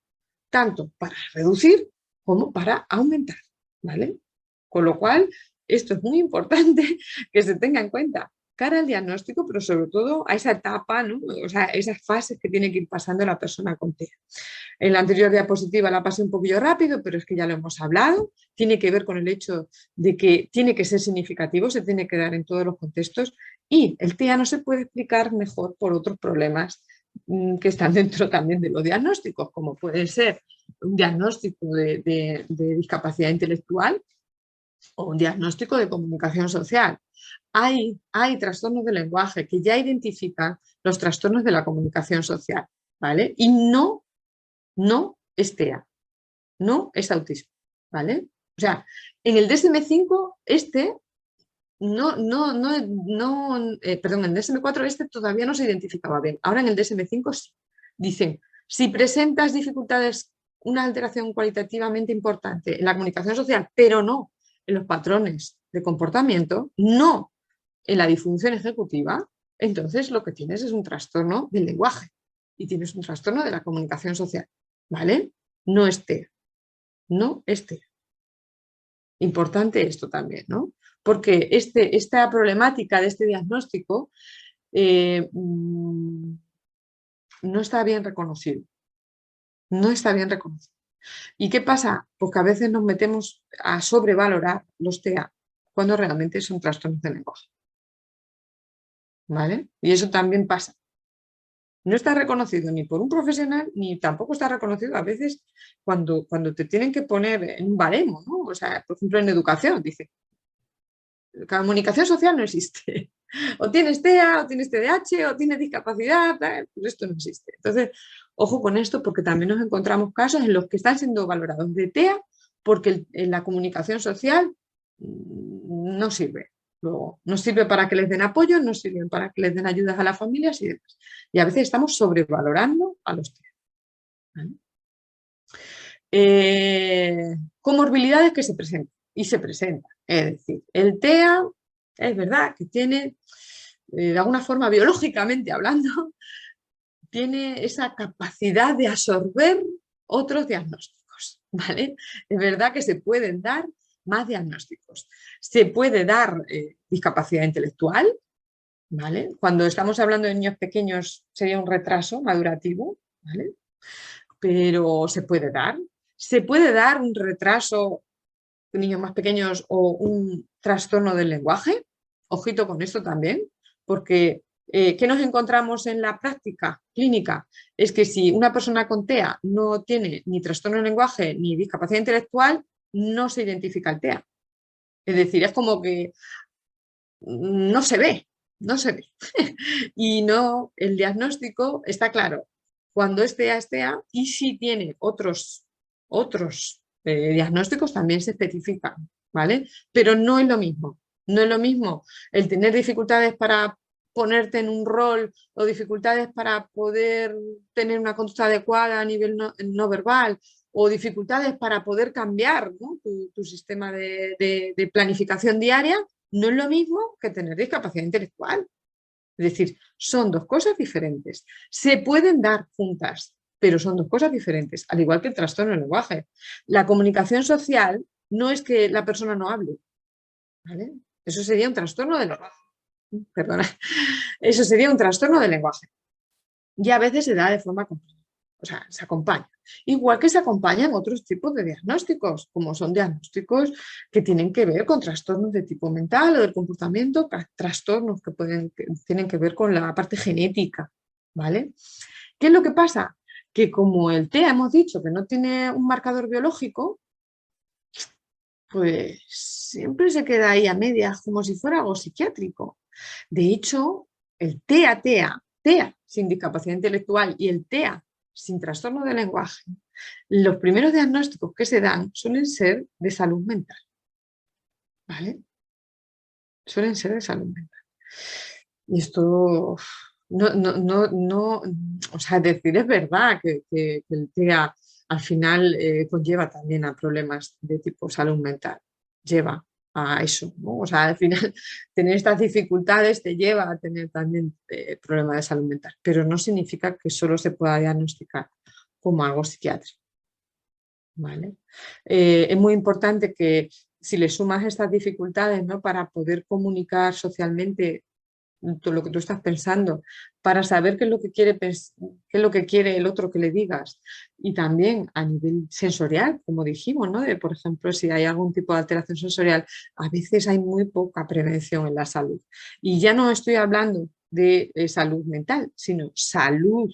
tanto para reducir como para aumentar, ¿vale? Con lo cual, esto es muy importante que se tenga en cuenta cara al diagnóstico, pero sobre todo a esa etapa, ¿no? O sea, esas fases que tiene que ir pasando la persona con TEA. En la anterior diapositiva la pasé un poquillo rápido, pero es que ya lo hemos hablado. Tiene que ver con el hecho de que tiene que ser significativo, se tiene que dar en todos los contextos y el TEA no se puede explicar mejor por otros problemas que están dentro también de los diagnósticos, como puede ser un diagnóstico de discapacidad intelectual o un diagnóstico de comunicación social. Hay trastornos del lenguaje que ya identifican los trastornos de la comunicación social, ¿vale? Y no es TEA, no es autismo, ¿vale? O sea, en el DSM-5 perdón, en el DSM-4 todavía no se identificaba bien. Ahora en el DSM-5 sí. Dicen, si presentas dificultades, una alteración cualitativamente importante en la comunicación social, pero no en los patrones de comportamiento, no en la disfunción ejecutiva, entonces lo que tienes es un trastorno del lenguaje y tienes un trastorno de la comunicación social, ¿vale? No es TEA, no es TEA. Importante esto también, ¿no? Porque esta problemática de este diagnóstico no está bien reconocido. No está bien reconocido. ¿Y qué pasa? Pues que a veces nos metemos a sobrevalorar los TEA cuando realmente son trastornos de lenguaje. ¿Vale? Y eso también pasa. No está reconocido ni por un profesional, ni tampoco está reconocido a veces cuando te tienen que poner en un baremo, ¿no? O sea, por ejemplo, en educación, dice, comunicación social no existe. O tienes TEA, o tienes TDAH, o tienes discapacidad, pues esto no existe. Entonces, ojo con esto porque también nos encontramos casos en los que están siendo valorados de TEA porque en la comunicación social no sirve. Luego, no sirve para que les den apoyo, no sirve para que les den ayudas a las familias y demás. Y a veces estamos sobrevalorando a los TEA. ¿Vale? Comorbilidades que se presentan y se presentan. Es decir, el TEA es verdad que tiene, de alguna forma biológicamente hablando, tiene esa capacidad de absorber otros diagnósticos, ¿vale? Es verdad que se pueden dar más diagnósticos. Se puede dar discapacidad intelectual, ¿vale? Cuando estamos hablando de niños pequeños sería un retraso madurativo, ¿vale? Pero se puede dar. Se puede dar un retraso de niños más pequeños o un trastorno del lenguaje. Ojito con esto también, porque ¿qué nos encontramos en la práctica clínica? Es que si una persona con TEA no tiene ni trastorno del lenguaje ni discapacidad intelectual, no se identifica el TEA. Es decir, es como que no se ve, no se ve. Y no, el diagnóstico está claro. Cuando es TEA y si tiene otros diagnósticos también se especifican, ¿vale? Pero no es lo mismo. No es lo mismo el tener dificultades para ponerte en un rol o dificultades para poder tener una conducta adecuada a nivel no verbal o dificultades para poder cambiar, ¿no? tu sistema de planificación diaria, no es lo mismo que tener discapacidad intelectual. Es decir, son dos cosas diferentes. Se pueden dar juntas, pero son dos cosas diferentes, al igual que el trastorno del lenguaje. La comunicación social no es que la persona no hable, ¿vale? Eso sería un trastorno del lenguaje. Perdona. Eso sería un trastorno del lenguaje. Y a veces se da de forma completa. O sea, se acompaña. Igual que se acompañan otros tipos de diagnósticos, como son diagnósticos que tienen que ver con trastornos de tipo mental o del comportamiento, trastornos que tienen que ver con la parte genética, ¿vale? ¿Qué es lo que pasa? Que como el TEA hemos dicho que no tiene un marcador biológico, pues siempre se queda ahí a medias como si fuera algo psiquiátrico. De hecho, el TEA sin discapacidad intelectual y el TEA sin trastorno de lenguaje, los primeros diagnósticos que se dan suelen ser de salud mental. ¿vale? Suelen ser de salud mental. Y esto, no, o sea, decir es verdad que el TEA al final conlleva también a problemas de tipo salud mental, lleva a eso, ¿no? O sea, al final tener estas dificultades te lleva a tener también problemas de salud mental, pero no significa que solo se pueda diagnosticar como algo psiquiátrico, ¿vale? Es muy importante que si le sumas estas dificultades, ¿no? Para poder comunicar socialmente lo que tú estás pensando, para saber qué es lo que quiere, qué es lo que quiere el otro que le digas. Y también a nivel sensorial, como dijimos, ¿no? De, por ejemplo, si hay algún tipo de alteración sensorial, a veces hay muy poca prevención en la salud. Y ya no estoy hablando de salud mental, sino salud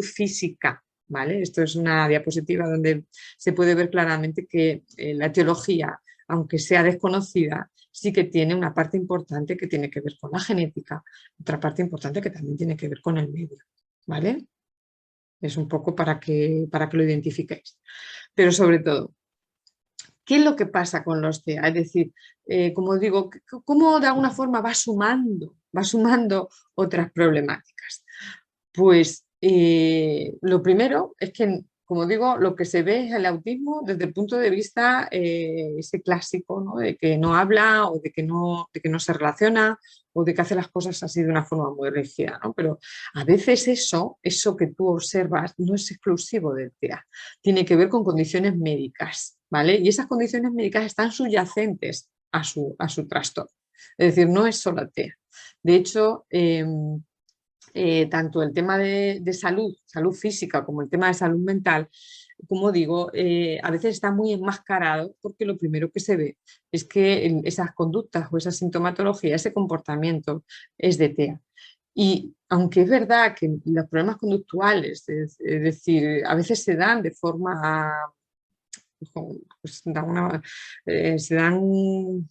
física. ¿Vale? Esto es una diapositiva donde se puede ver claramente que la etiología, aunque sea desconocida, sí que tiene una parte importante que tiene que ver con la genética, otra parte importante que también tiene que ver con el medio, ¿vale? Es un poco para que lo identifiquéis. Pero sobre todo, ¿qué es lo que pasa con los TEA? Es decir, como digo, ¿cómo de alguna forma va sumando otras problemáticas? Pues lo primero es que, como digo, lo que se ve es el autismo desde el punto de vista ese clásico, ¿no? De que no habla o de que no se relaciona o de que hace las cosas así de una forma muy rígida, ¿no? Pero a veces eso que tú observas no es exclusivo del TEA, tiene que ver con condiciones médicas, ¿vale? Y esas condiciones médicas están subyacentes a su trastorno. Es decir, no es solo el TEA. De hecho, tanto el tema de salud física, como el tema de salud mental, como digo, a veces está muy enmascarado porque lo primero que se ve es que esas conductas o esa sintomatología, ese comportamiento es de TEA. Y aunque es verdad que los problemas conductuales, es decir, a veces se dan de forma, pues, se dan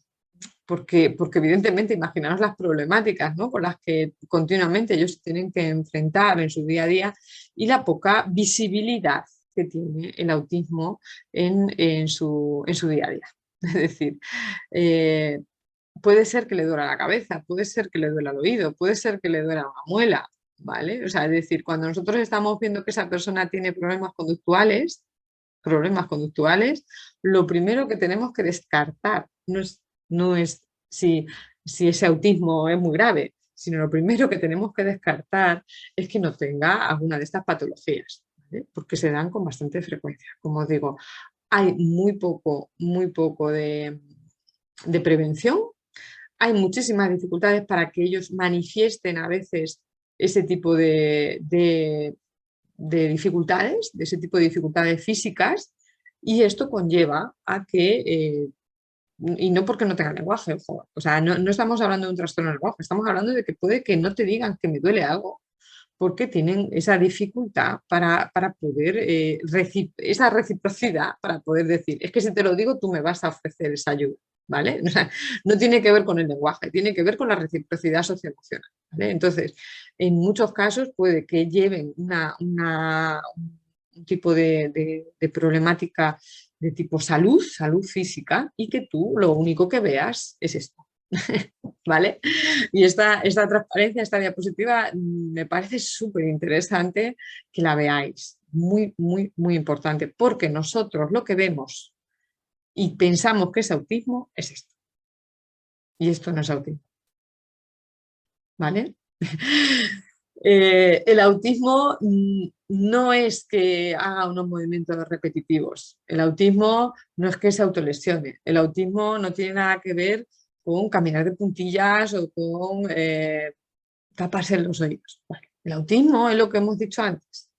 porque evidentemente imaginaros las problemáticas, ¿no? Con las que continuamente ellos se tienen que enfrentar en su día a día y la poca visibilidad que tiene el autismo en su día a día. Es decir, eh, puede ser que le duela la cabeza, puede ser que le duela el oído, puede ser que le duela una muela, ¿vale? O sea, es decir, cuando nosotros estamos viendo que esa persona tiene problemas conductuales, lo primero que tenemos que descartar no es si ese autismo es muy grave, sino lo primero que tenemos que descartar es que no tenga alguna de estas patologías, ¿vale? Porque se dan con bastante frecuencia. Como os digo, hay muy poco de prevención, hay muchísimas dificultades para que ellos manifiesten a veces ese tipo de dificultades, de ese tipo de dificultades físicas, y esto conlleva a que, y no porque no tengan lenguaje, ojo, o sea, no estamos hablando de un trastorno del lenguaje, estamos hablando de que puede que no te digan que me duele algo, porque tienen esa dificultad para poder, esa reciprocidad para poder decir, es que si te lo digo, tú me vas a ofrecer esa ayuda, ¿vale? O sea, no tiene que ver con el lenguaje, tiene que ver con la reciprocidad socioemocional, ¿vale? Entonces, en muchos casos puede que lleven un tipo de problemática de tipo salud física, y que tú lo único que veas es esto. ¿Vale? Y esta transparencia, esta diapositiva, me parece súper interesante que la veáis. Muy importante, porque nosotros lo que vemos y pensamos que es autismo es esto. Y esto no es autismo. ¿Vale? El autismo no es que haga unos movimientos repetitivos. El autismo no es que se autolesione. El autismo no tiene nada que ver con caminar de puntillas o con taparse los oídos. Vale. El autismo es lo que hemos dicho antes.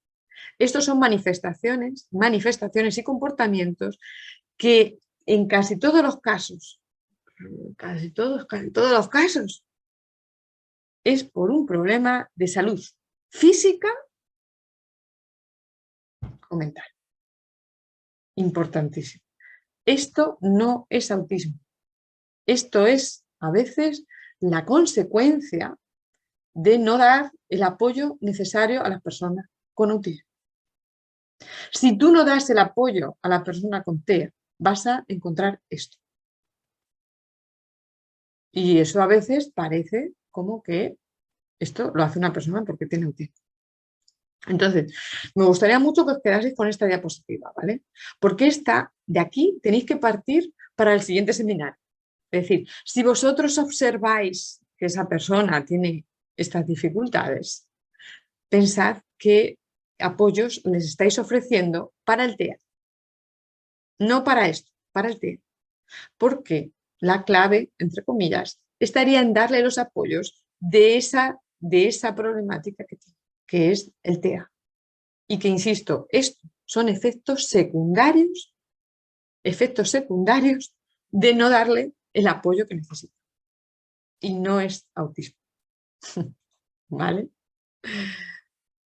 Estos son manifestaciones y comportamientos que en casi todos los casos, es por un problema de salud física o mental. Importantísimo. Esto no es autismo. Esto es a veces la consecuencia de no dar el apoyo necesario a las personas con autismo. Si tú no das el apoyo a la persona con TEA, vas a encontrar esto. Y eso a veces parece como que esto lo hace una persona porque tiene autismo. Entonces, me gustaría mucho que os quedaseis con esta diapositiva, ¿vale? Porque de aquí tenéis que partir para el siguiente seminario. Es decir, si vosotros observáis que esa persona tiene estas dificultades, pensad qué apoyos les estáis ofreciendo para el TEA. No para esto, para el TEA. Porque la clave, entre comillas, estaría en darle los apoyos de esa problemática que tiene, que es el TEA. Y que, insisto, estos son efectos secundarios de no darle el apoyo que necesita. Y no es autismo. ¿Vale?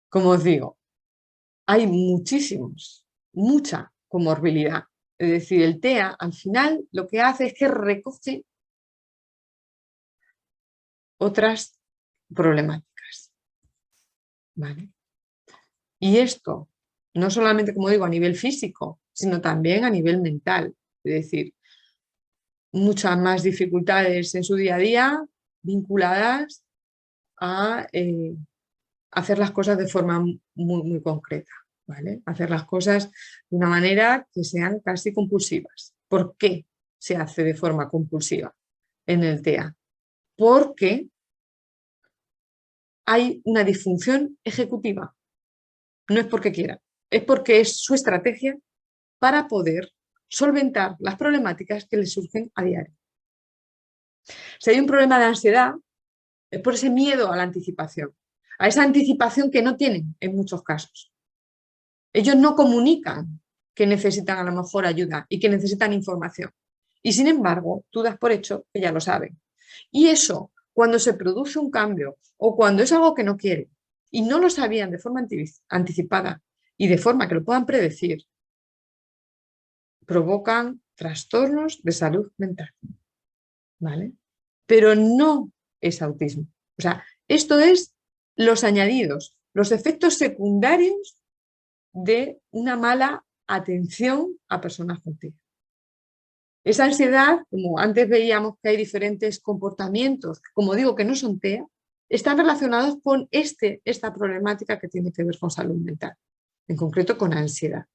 Como os digo, hay mucha comorbilidad. Es decir, el TEA al final lo que hace es que recoge otras problemáticas. ¿Vale? Y esto, no solamente, como digo, a nivel físico, sino también a nivel mental. Es decir, muchas más dificultades en su día a día vinculadas a hacer las cosas de forma muy concreta, ¿vale? Hacer las cosas de una manera que sean casi compulsivas. ¿Por qué se hace de forma compulsiva en el TEA? Porque hay una disfunción ejecutiva. No es porque quiera, es porque es su estrategia para poder solventar las problemáticas que le surgen a diario. Si hay un problema de ansiedad, es por ese miedo a la anticipación, a esa anticipación que no tienen en muchos casos. Ellos no comunican que necesitan a lo mejor ayuda y que necesitan información. Y sin embargo, tú das por hecho que ya lo saben. Y eso, cuando se produce un cambio o cuando es algo que no quieren y no lo sabían de forma anticipada y de forma que lo puedan predecir, provocan trastornos de salud mental. ¿Vale? Pero no es autismo. O sea, esto es los añadidos, los efectos secundarios de una mala atención a personas con TEA. Esa ansiedad, como antes veíamos que hay diferentes comportamientos, como digo, que no son TEA, están relacionados con esta problemática que tiene que ver con salud mental, en concreto con ansiedad.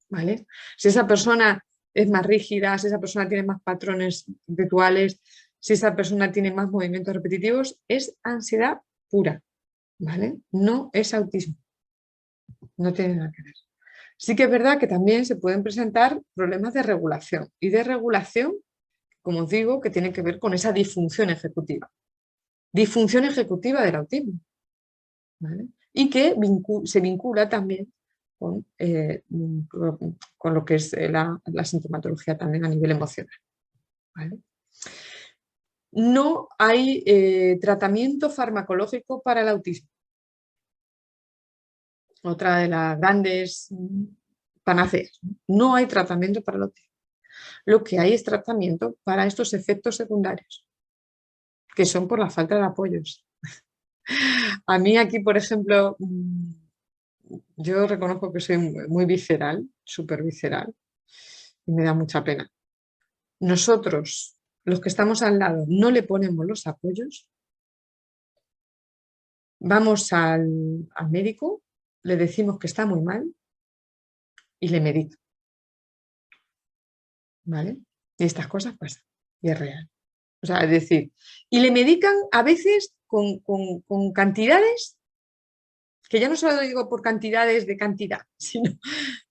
¿Vale? Si esa persona es más rígida, si esa persona tiene más patrones rituales, si esa persona tiene más movimientos repetitivos, es ansiedad pura, ¿vale? No es autismo, no tiene nada que ver. Sí que es verdad que también se pueden presentar problemas de regulación y de regulación, como os digo, que tiene que ver con esa disfunción ejecutiva del autismo, ¿vale? Y que se vincula también con lo que es la sintomatología también a nivel emocional, ¿vale? No hay tratamiento farmacológico para el autismo. Otra de las grandes panaceas. No hay tratamiento para el autismo. Lo que hay es tratamiento para estos efectos secundarios, que son por la falta de apoyos. A mí aquí, por ejemplo, yo reconozco que soy muy visceral, súper visceral, y me da mucha pena. Nosotros, los que estamos al lado, no le ponemos los apoyos, vamos al médico, le decimos que está muy mal y le medica. ¿Vale? Y estas cosas pasan, y es real. O sea, es decir, y le medican a veces con cantidades, que ya no solo digo por cantidades de cantidad, sino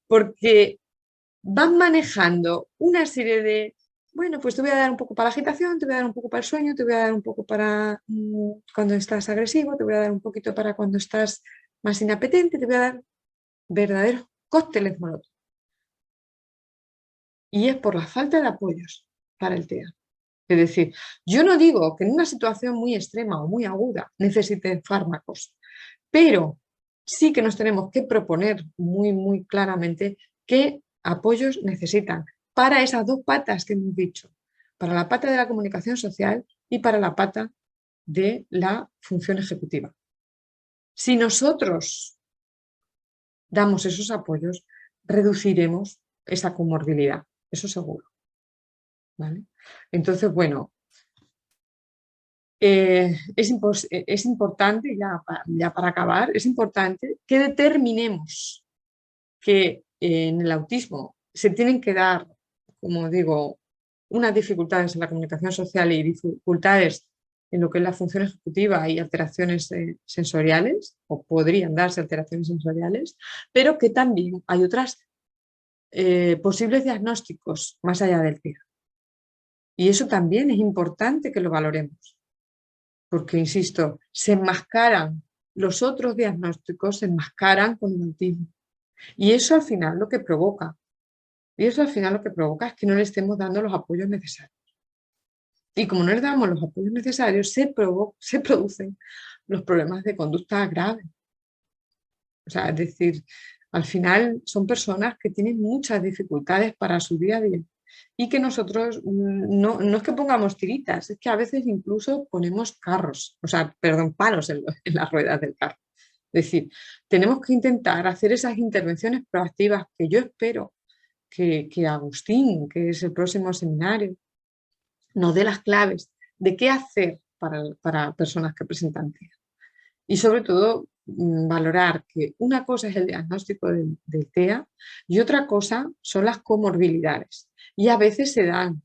porque van manejando una serie de, bueno, pues te voy a dar un poco para la agitación, te voy a dar un poco para el sueño, te voy a dar un poco para cuando estás agresivo, te voy a dar un poquito para cuando estás más inapetente, te voy a dar verdaderos cócteles molotov. Y es por la falta de apoyos para el TEA. Es decir, yo no digo que en una situación muy extrema o muy aguda necesiten fármacos, pero sí que nos tenemos que proponer muy claramente qué apoyos necesitan para esas dos patas que hemos dicho, para la pata de la comunicación social y para la pata de la función ejecutiva. Si nosotros damos esos apoyos, reduciremos esa comorbilidad, eso seguro. ¿vale? Entonces, bueno, es importante, ya para acabar, es importante que determinemos que en el autismo se tienen que dar, como digo, unas dificultades en la comunicación social y dificultades en lo que es la función ejecutiva y alteraciones sensoriales, o podrían darse alteraciones sensoriales, pero que también hay otras posibles diagnósticos más allá del TEA. Y eso también es importante que lo valoremos, porque, insisto, se enmascaran los otros diagnósticos, se enmascaran con el autismo. Y eso al final lo que provoca, es que no le estemos dando los apoyos necesarios. Y como no les damos los apoyos necesarios, se producen los problemas de conducta graves. O sea, es decir, al final son personas que tienen muchas dificultades para su día a día y que nosotros no es que pongamos tiritas, es que a veces incluso ponemos palos en las ruedas del carro. Es decir, tenemos que intentar hacer esas intervenciones proactivas que yo espero que Agustín, que es el próximo seminario, nos dé las claves de qué hacer para personas que presentan TEA. Y sobre todo, valorar que una cosa es el diagnóstico del TEA y otra cosa son las comorbilidades. Y a veces se dan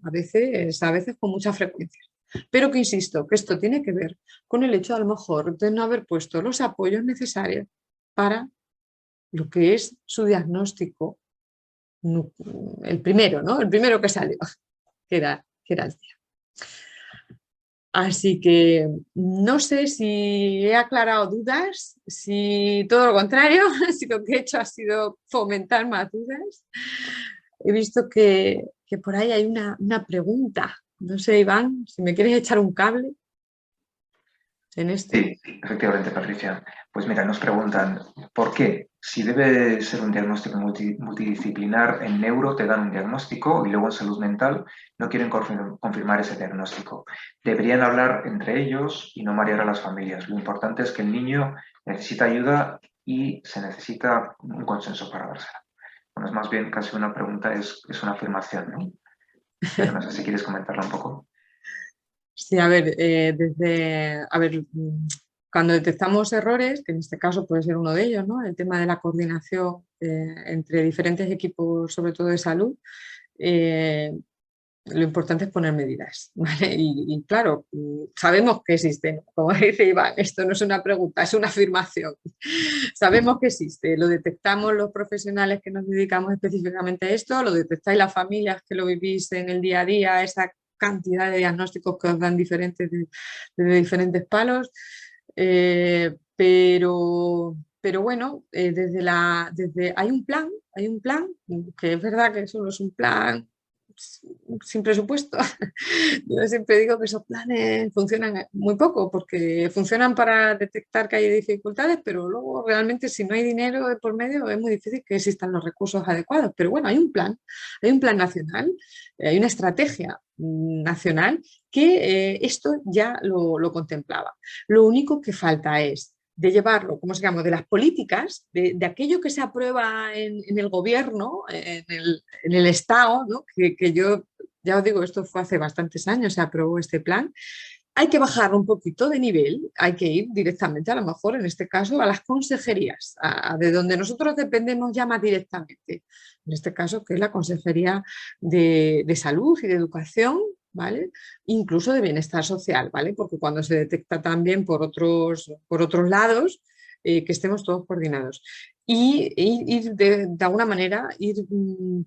a veces con mucha frecuencia. Pero que insisto, que esto tiene que ver con el hecho a lo mejor de no haber puesto los apoyos necesarios para lo que es su diagnóstico, el primero, ¿no? El primero que salió, que era el TEA. Así que no sé si he aclarado dudas, si todo lo contrario, si lo que he hecho ha sido fomentar más dudas. He visto que por ahí hay una pregunta. No sé, Iván, si me quieres echar un cable en esto. Sí, efectivamente, Patricia. Pues mira, nos preguntan, ¿por qué? Si debe ser un diagnóstico multidisciplinar en neuro, te dan un diagnóstico y luego en salud mental no quieren confirmar ese diagnóstico. Deberían hablar entre ellos y no marear a las familias. Lo importante es que el niño necesita ayuda y se necesita un consenso para dársela. Bueno, es más bien casi una pregunta, es una afirmación, ¿no? Pero no sé si quieres comentarla un poco. Sí, a ver, cuando detectamos errores, que en este caso puede ser uno de ellos, ¿no? El tema de la coordinación entre diferentes equipos, sobre todo de salud, lo importante es poner medidas, ¿vale? Y claro, sabemos que existen, como dice Iván, esto no es una pregunta, es una afirmación. Sabemos que existe, lo detectamos los profesionales que nos dedicamos específicamente a esto, lo detectáis las familias que lo vivís en el día a día, esa cantidad de diagnósticos que os dan diferentes de diferentes palos, pero bueno, hay un plan que es verdad que solo es un plan sin presupuesto. Yo siempre digo que esos planes funcionan muy poco porque funcionan para detectar que hay dificultades, pero luego realmente si no hay dinero de por medio es muy difícil que existan los recursos adecuados. Pero bueno, hay un plan nacional, hay una estrategia nacional que esto ya lo contemplaba. Lo único que falta es de llevarlo, ¿cómo se llama?, de las políticas, de aquello que se aprueba en el gobierno, en el Estado, ¿no? que yo, ya os digo, esto fue hace bastantes años, se aprobó este plan. Hay que bajar un poquito de nivel, hay que ir directamente, a lo mejor en este caso, a las consejerías, de donde nosotros dependemos ya más directamente. En este caso, que es la Consejería de Salud y de Educación, ¿vale? Incluso de bienestar social, ¿vale? Porque cuando se detecta también por otros lados, que estemos todos coordinados. Y ir de alguna manera, ir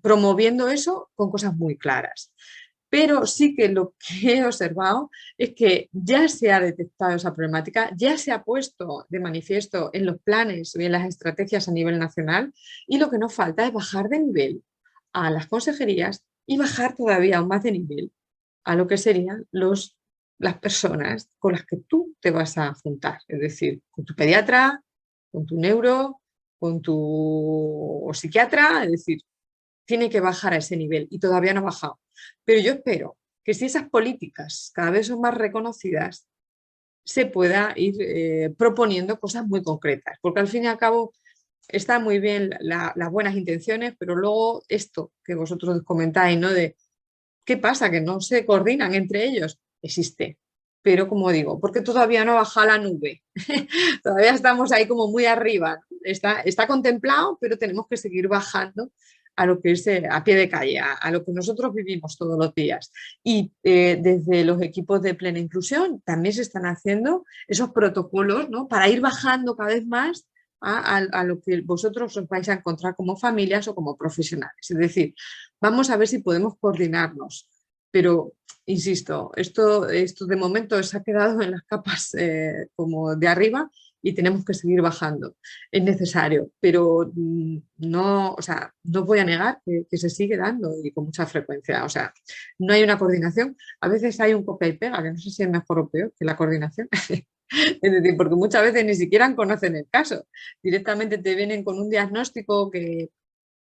promoviendo eso con cosas muy claras. Pero sí que lo que he observado es que ya se ha detectado esa problemática, ya se ha puesto de manifiesto en los planes y en las estrategias a nivel nacional, y lo que nos falta es bajar de nivel a las consejerías y bajar todavía aún más de nivel a lo que serían las personas con las que tú te vas a juntar, es decir, con tu pediatra, con tu neuro, con tu psiquiatra, es decir, tiene que bajar a ese nivel y todavía no ha bajado. Pero yo espero que si esas políticas cada vez son más reconocidas, se pueda ir proponiendo cosas muy concretas, porque al fin y al cabo están muy bien las buenas intenciones, pero luego esto que vosotros comentáis, ¿no? De ¿Qué pasa? Que no se coordinan entre ellos. Existe. Pero como digo, porque todavía no baja la nube. Todavía estamos ahí como muy arriba. Está contemplado, pero tenemos que seguir bajando a lo que es a pie de calle, a lo que nosotros vivimos todos los días. Y desde los equipos de plena inclusión también se están haciendo esos protocolos, ¿no? Para ir bajando cada vez más a lo que vosotros os vais a encontrar como familias o como profesionales. Es decir, vamos a ver si podemos coordinarnos, pero insisto, esto de momento se ha quedado en las capas como de arriba y tenemos que seguir bajando. Es necesario, pero no, o sea, no voy a negar que se sigue dando y con mucha frecuencia. O sea, no hay una coordinación. A veces hay un copia y pega, que no sé si es mejor o peor que la coordinación. Es decir, porque muchas veces ni siquiera conocen el caso. Directamente te vienen con un diagnóstico que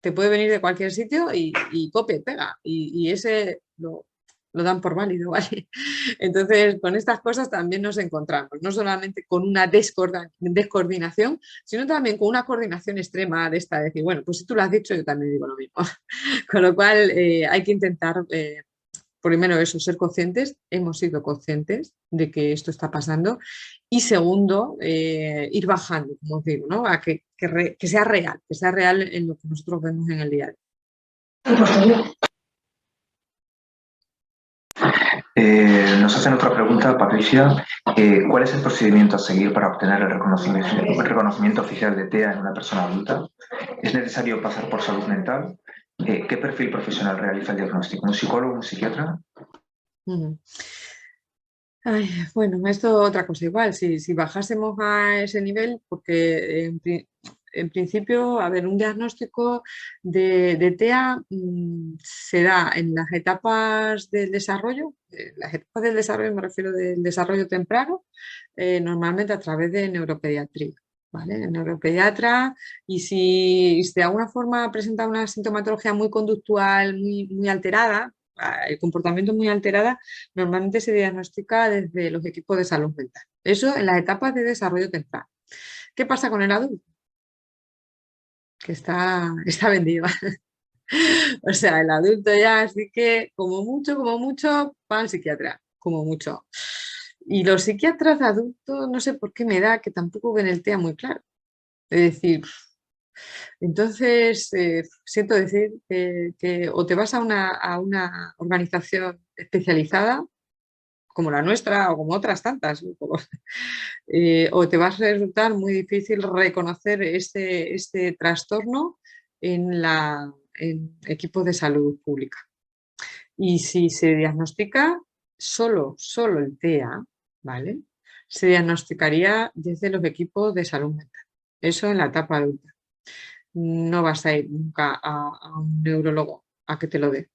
te puede venir de cualquier sitio y copia y pega. Y ese lo dan por válido, ¿vale? Entonces, con estas cosas también nos encontramos, no solamente con una descoordinación, sino también con una coordinación extrema de esta, de decir, bueno, pues si tú lo has dicho, yo también digo lo mismo. Con lo cual, hay que intentar, primero eso, ser conscientes, hemos sido conscientes de que esto está pasando, y segundo, ir bajando, como os digo, ¿no? A que sea real en lo que nosotros vemos en el día a día. Nos hacen otra pregunta, Patricia. ¿Cuál es el procedimiento a seguir para obtener el reconocimiento oficial de TEA en una persona adulta? ¿Es necesario pasar por salud mental? ¿Qué perfil profesional realiza el diagnóstico? ¿Un psicólogo, un psiquiatra? Ay, bueno, esto otra cosa igual, si bajásemos a ese nivel, porque en principio, a ver, un diagnóstico de TEA se da en las etapas del desarrollo. Las etapas del desarrollo me refiero del desarrollo temprano, normalmente a través de neuropediatría, ¿vale? El neuropediatra, y si de alguna forma presenta una sintomatología muy conductual, muy alterada, el comportamiento muy alterada, normalmente se diagnostica desde los equipos de salud mental. Eso en las etapas de desarrollo temprano. ¿Qué pasa con el adulto? Que está vendido. O sea, el adulto ya, así que como mucho, va al psiquiatra, como mucho. Y los psiquiatras de adultos, no sé por qué me da que tampoco ven el TEA muy claro. Es decir, entonces siento decir que o te vas a una organización especializada, como la nuestra o como otras tantas, o te va a resultar muy difícil reconocer este trastorno en equipos de salud pública. Y si se diagnostica solo el TEA, ¿vale? Se diagnosticaría desde los equipos de salud mental. Eso en la etapa adulta. No vas a ir nunca a un neurólogo a que te lo dé.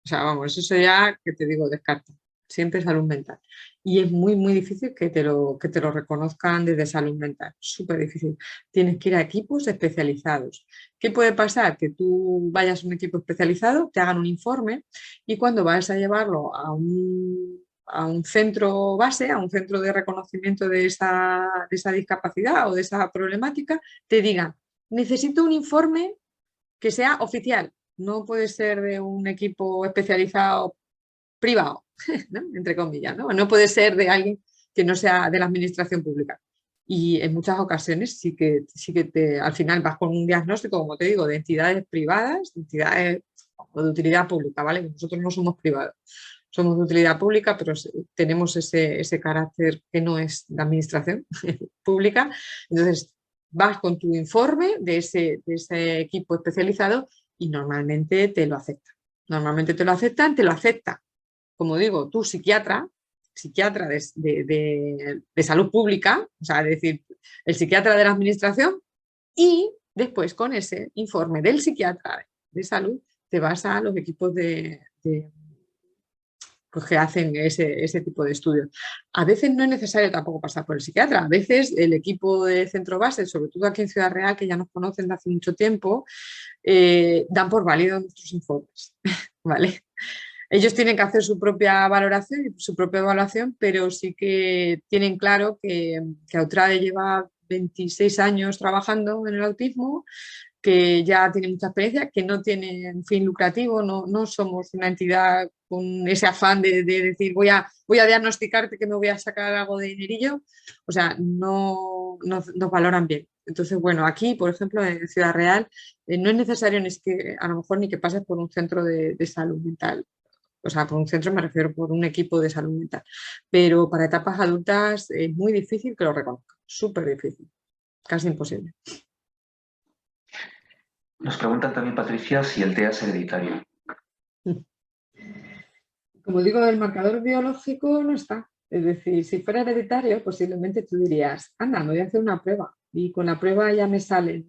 O sea, vamos, eso ya que te digo, descarta. Siempre salud mental. Y es muy difícil que te lo reconozcan desde salud mental. Súper difícil. Tienes que ir a equipos especializados. ¿Qué puede pasar? Que tú vayas a un equipo especializado, te hagan un informe, y cuando vas a llevarlo a un centro base, a un centro de reconocimiento de esa discapacidad o de esa problemática, te digan, necesito un informe que sea oficial. No puede ser de un equipo especializado privado, ¿no? Entre comillas, ¿no? No puede ser de alguien que no sea de la administración pública. Y en muchas ocasiones sí que al final vas con un diagnóstico, como te digo, de entidades privadas, de entidades o de utilidad pública, ¿vale? Nosotros no somos privados, somos de utilidad pública, pero tenemos ese carácter que no es de administración pública. Entonces, vas con tu informe de ese equipo especializado y normalmente te lo aceptan. Normalmente te lo acepta, como digo, tu psiquiatra de salud pública, o sea, es decir, el psiquiatra de la administración, y después con ese informe del psiquiatra de salud te vas a los equipos pues que hacen ese tipo de estudios. A veces no es necesario tampoco pasar por el psiquiatra. A veces el equipo de centro base, sobre todo aquí en Ciudad Real, que ya nos conocen de hace mucho tiempo, dan por válido nuestros informes, ¿vale? Ellos tienen que hacer su propia valoración y su propia evaluación, pero sí que tienen claro que Autrade lleva 26 años trabajando en el autismo, que ya tiene mucha experiencia, que no tiene un fin lucrativo, no somos una entidad con ese afán de decir voy a diagnosticarte que me voy a sacar algo de dinerillo, o sea, no nos valoran bien. Entonces, bueno, aquí, por ejemplo, en Ciudad Real, no es necesario ni que, a lo mejor ni que pases por un centro de salud mental. O sea, por un centro me refiero por un equipo de salud mental. Pero para etapas adultas es muy difícil que lo reconozcan, súper difícil, casi imposible. Nos preguntan también, Patricia, si el TEA es hereditario. Como digo, el marcador biológico no está. Es decir, si fuera hereditario, posiblemente tú dirías, anda, me voy a hacer una prueba. Y con la prueba ya me sale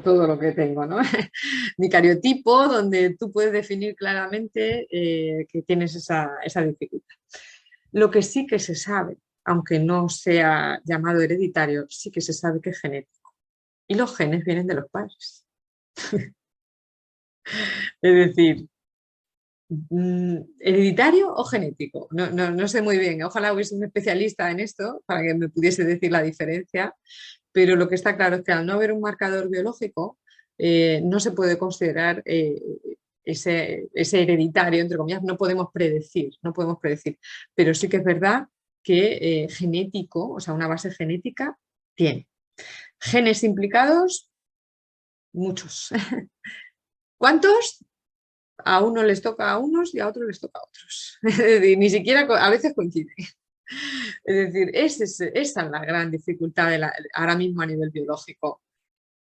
todo lo que tengo, ¿no? Mi cariotipo, donde tú puedes definir claramente que tienes esa dificultad. Lo que sí que se sabe, aunque no sea llamado hereditario, sí que se sabe que es genético. Y los genes vienen de los padres. Es decir, ¿hereditario o genético? No sé muy bien. Ojalá hubiese un especialista en esto para que me pudiese decir la diferencia, pero lo que está claro es que al no haber un marcador biológico, no se puede considerar ese hereditario, entre comillas, no podemos predecir, pero sí que es verdad que genético, o sea, una base genética tiene. Genes implicados, muchos. ¿Cuántos? A unos les toca a unos y a otros les toca a otros. Es decir, ni siquiera a veces coincide. Es decir, esa es la gran dificultad ahora mismo a nivel biológico.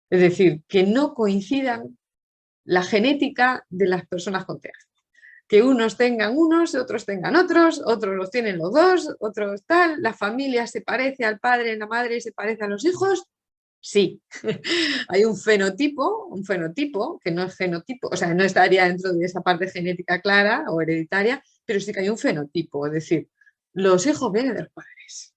Es decir, que no coincidan la genética de las personas con TEA. Que unos tengan unos, otros tengan otros los tienen los dos, otros tal, la familia se parece al padre, la madre se parece a los hijos. Sí, hay un fenotipo que no es genotipo, o sea, no estaría dentro de esa parte genética clara o hereditaria, pero sí que hay un fenotipo, es decir, los hijos vienen de los padres.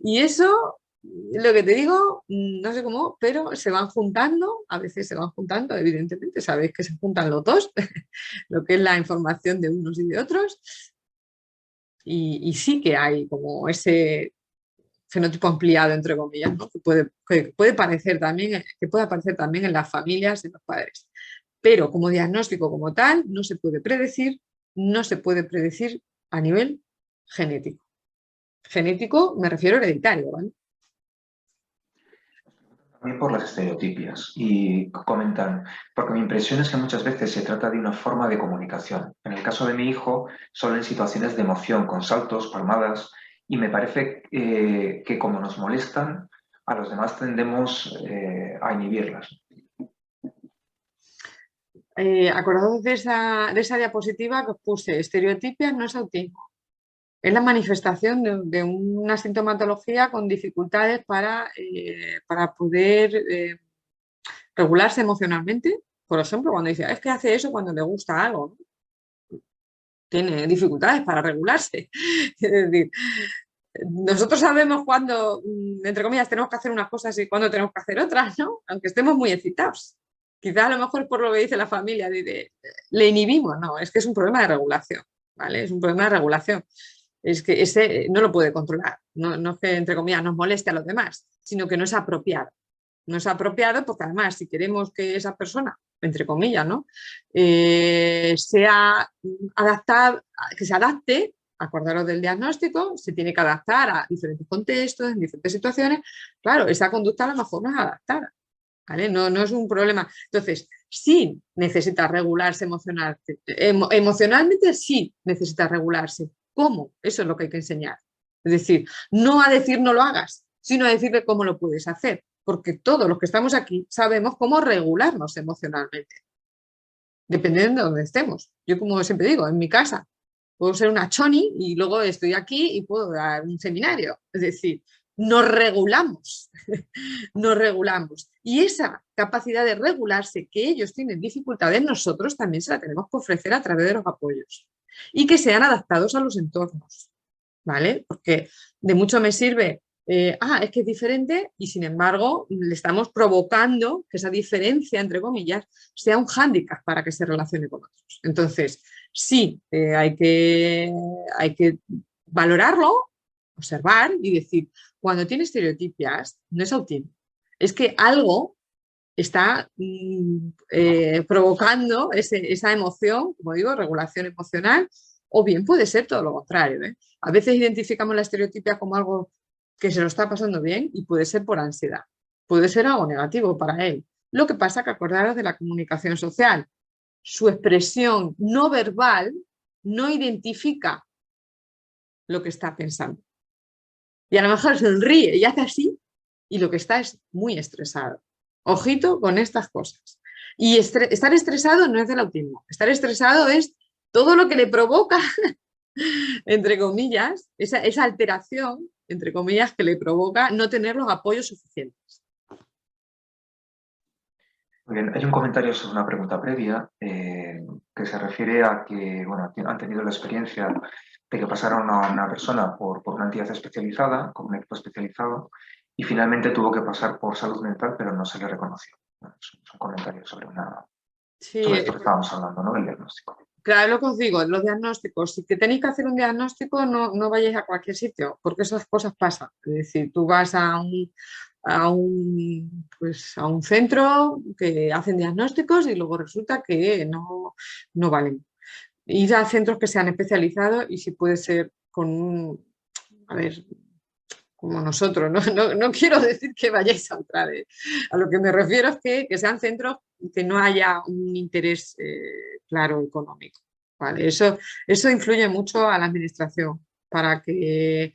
Y eso, lo que te digo, no sé cómo, pero se van juntando, a veces se van juntando, evidentemente, sabéis que se juntan los dos, lo que es la información de unos y de otros, y sí que hay como ese fenotipo ampliado, entre comillas, ¿no? que puede aparecer también en las familias de los padres. Pero como diagnóstico como tal, no se puede predecir a nivel genético. Genético me refiero a hereditario, ¿vale? También por las estereotipias y comentan, porque mi impresión es que muchas veces se trata de una forma de comunicación. En el caso de mi hijo, solo en situaciones de emoción, con saltos, palmadas, y me parece que como nos molestan, a los demás tendemos a inhibirlas. Acordados de esa diapositiva que os puse, estereotipias no es autismo. Es la manifestación de una sintomatología con dificultades para poder regularse emocionalmente. Por ejemplo, cuando dice, es que hace eso cuando le gusta algo, ¿no? Tiene dificultades para regularse. Es decir, nosotros sabemos cuándo, entre comillas, tenemos que hacer unas cosas y cuándo tenemos que hacer otras, ¿no? Aunque estemos muy excitados. Quizás a lo mejor por lo que dice la familia, le inhibimos, no, es que es un problema de regulación, ¿vale? Es un problema de regulación. Es que ese no lo puede controlar, no es que, entre comillas, nos moleste a los demás, sino que no es apropiado. No es apropiado porque además si queremos que esa persona, entre comillas, ¿no? sea adaptada, que se adapte, acordaros del diagnóstico, se tiene que adaptar a diferentes contextos, en diferentes situaciones. Claro, esa conducta a lo mejor no es adaptada, ¿vale? No es un problema. Entonces, sí necesita regularse emocionalmente, sí necesita regularse. ¿Cómo? Eso es lo que hay que enseñar. Es decir, no a decir no lo hagas, sino a decirle cómo lo puedes hacer. Porque todos los que estamos aquí sabemos cómo regularnos emocionalmente, dependiendo de donde estemos. Yo, como siempre digo, en mi casa puedo ser una choni y luego estoy aquí y puedo dar un seminario. Es decir, nos regulamos, nos regulamos. Y esa capacidad de regularse que ellos tienen dificultades, nosotros también se la tenemos que ofrecer a través de los apoyos y que sean adaptados a los entornos, ¿vale? Porque de mucho me sirve, es que es diferente y sin embargo le estamos provocando que esa diferencia, entre comillas, sea un hándicap para que se relacione con otros. Entonces, sí, hay que valorarlo, observar y decir, cuando tiene estereotipias, no es autismo, es que algo está provocando esa emoción, como digo, regulación emocional, o bien puede ser todo lo contrario, ¿eh? A veces identificamos la estereotipia como algo que se lo está pasando bien y puede ser por ansiedad, puede ser algo negativo para él. Lo que pasa es que acordaros de la comunicación social, su expresión no verbal no identifica lo que está pensando. Y a lo mejor sonríe y hace así y lo que está es muy estresado. Ojito con estas cosas. Y estar estresado no es del autismo. Estar estresado es todo lo que le provoca, entre comillas, esa alteración, entre comillas, que le provoca no tener los apoyos suficientes. Muy bien, hay un comentario sobre una pregunta previa que se refiere a que bueno, han tenido la experiencia de que pasaron a una persona por una entidad especializada, con un equipo especializado, y finalmente tuvo que pasar por salud mental, pero no se le reconoció. Bueno, es un comentario sobre Sí, esto que estábamos hablando, ¿no? Del diagnóstico. claro, lo que os digo, los diagnósticos, si que tenéis que hacer un diagnóstico, no vayáis a cualquier sitio, porque esas cosas pasan. Es decir, tú vas pues, a un centro que hacen diagnósticos y luego resulta que no valen. Ir a centros que sean especializados y si puede ser a ver, como nosotros, no quiero decir que vayáis a entrar, a lo que me refiero es que sean centros que no haya un interés claro económico. ¿Vale? Eso influye mucho a la administración para que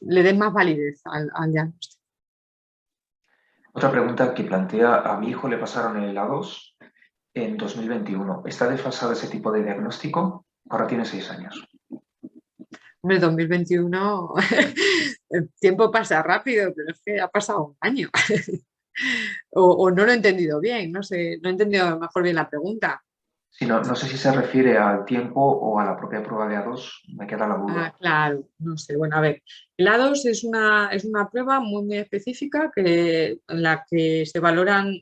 le den más validez al diagnóstico. Otra pregunta que plantea: a mi hijo le pasaron el A2 en 2021. ¿Está desfasado ese tipo de diagnóstico? Ahora tiene 6 años. Hombre, 2021, el tiempo pasa rápido, pero es que ha pasado un año. o no lo he entendido bien, no sé, no he entendido a lo mejor bien la pregunta. Sí, no sé si se refiere al tiempo o a la propia prueba de A2, me queda la duda. Ah, claro, no sé. Bueno, a ver, el A2 es una prueba muy específica en la que se valoran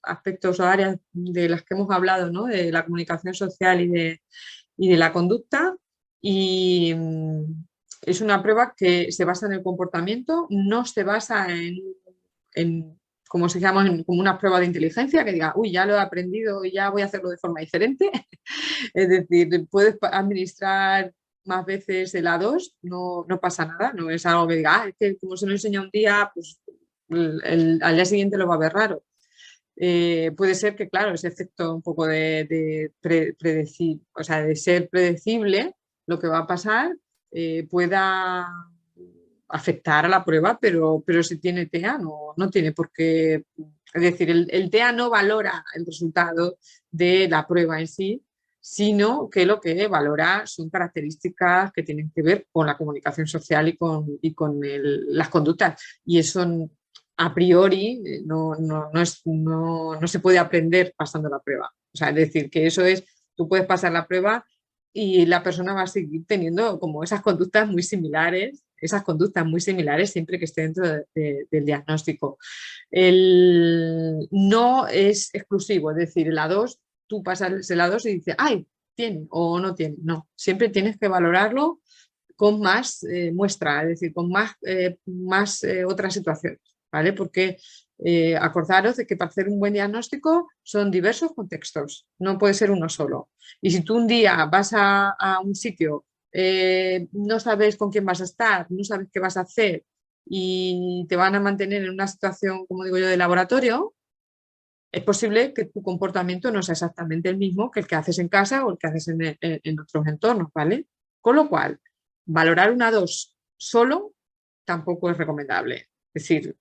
aspectos o áreas de las que hemos hablado, ¿no? De la comunicación social y de la conducta. Y es una prueba que se basa en el comportamiento, no se basa en como se llama, como una prueba de inteligencia, que diga, uy, ya lo he aprendido y ya voy a hacerlo de forma diferente. Es decir, puedes administrar más veces el A2, no pasa nada, no es algo que diga, es que como se lo enseña un día, pues al día siguiente lo va a ver raro. Puede ser que, claro, ese efecto un poco de predecir, o sea, de ser predecible, lo que va a pasar, pueda afectar a la prueba, pero si tiene TEA no tiene por qué, es decir, el TEA no valora el resultado de la prueba en sí, sino que lo que valora son características que tienen que ver con la comunicación social y con las conductas. Y eso a priori no se puede aprender pasando la prueba. O sea, es decir, que eso es, tú puedes pasar la prueba y la persona va a seguir teniendo como esas conductas muy similares siempre que esté dentro del diagnóstico. No es exclusivo, es decir, el A2, tú pasas el A2 y dices, ay, tiene o no tiene. No, siempre tienes que valorarlo con más muestra, es decir, con más otras situaciones, ¿vale? Porque acordaros de que para hacer un buen diagnóstico son diversos contextos, no puede ser uno solo. Y si tú un día vas a un sitio, no sabes con quién vas a estar, no sabes qué vas a hacer y te van a mantener en una situación, como digo yo, de laboratorio, es posible que tu comportamiento no sea exactamente el mismo que el que haces en casa o el que haces en otros entornos, ¿vale? Con lo cual, valorar una 2 solo tampoco es recomendable. Es decir,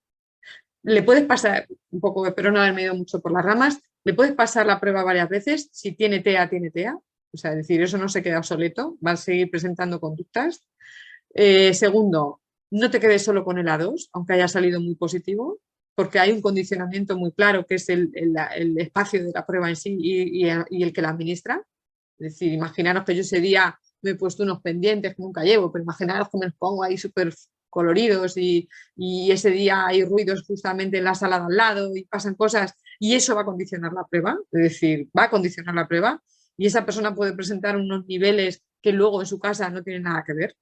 le puedes pasar un poco, pero no haberme ido mucho por las ramas, le puedes pasar la prueba varias veces, si tiene TEA, tiene TEA, o sea, es decir, eso no se queda obsoleto, va a seguir presentando conductas. Segundo, no te quedes solo con el A2, aunque haya salido muy positivo, porque hay un condicionamiento muy claro que es el espacio de la prueba en sí y el que la administra. Es decir, imaginaros que yo ese día me he puesto unos pendientes que nunca llevo, pero imaginaros que me los pongo ahí súper coloridos y ese día hay ruidos justamente en la sala de al lado y pasan cosas y eso va a condicionar la prueba, es decir, va a condicionar la prueba y esa persona puede presentar unos niveles que luego en su casa no tienen nada que ver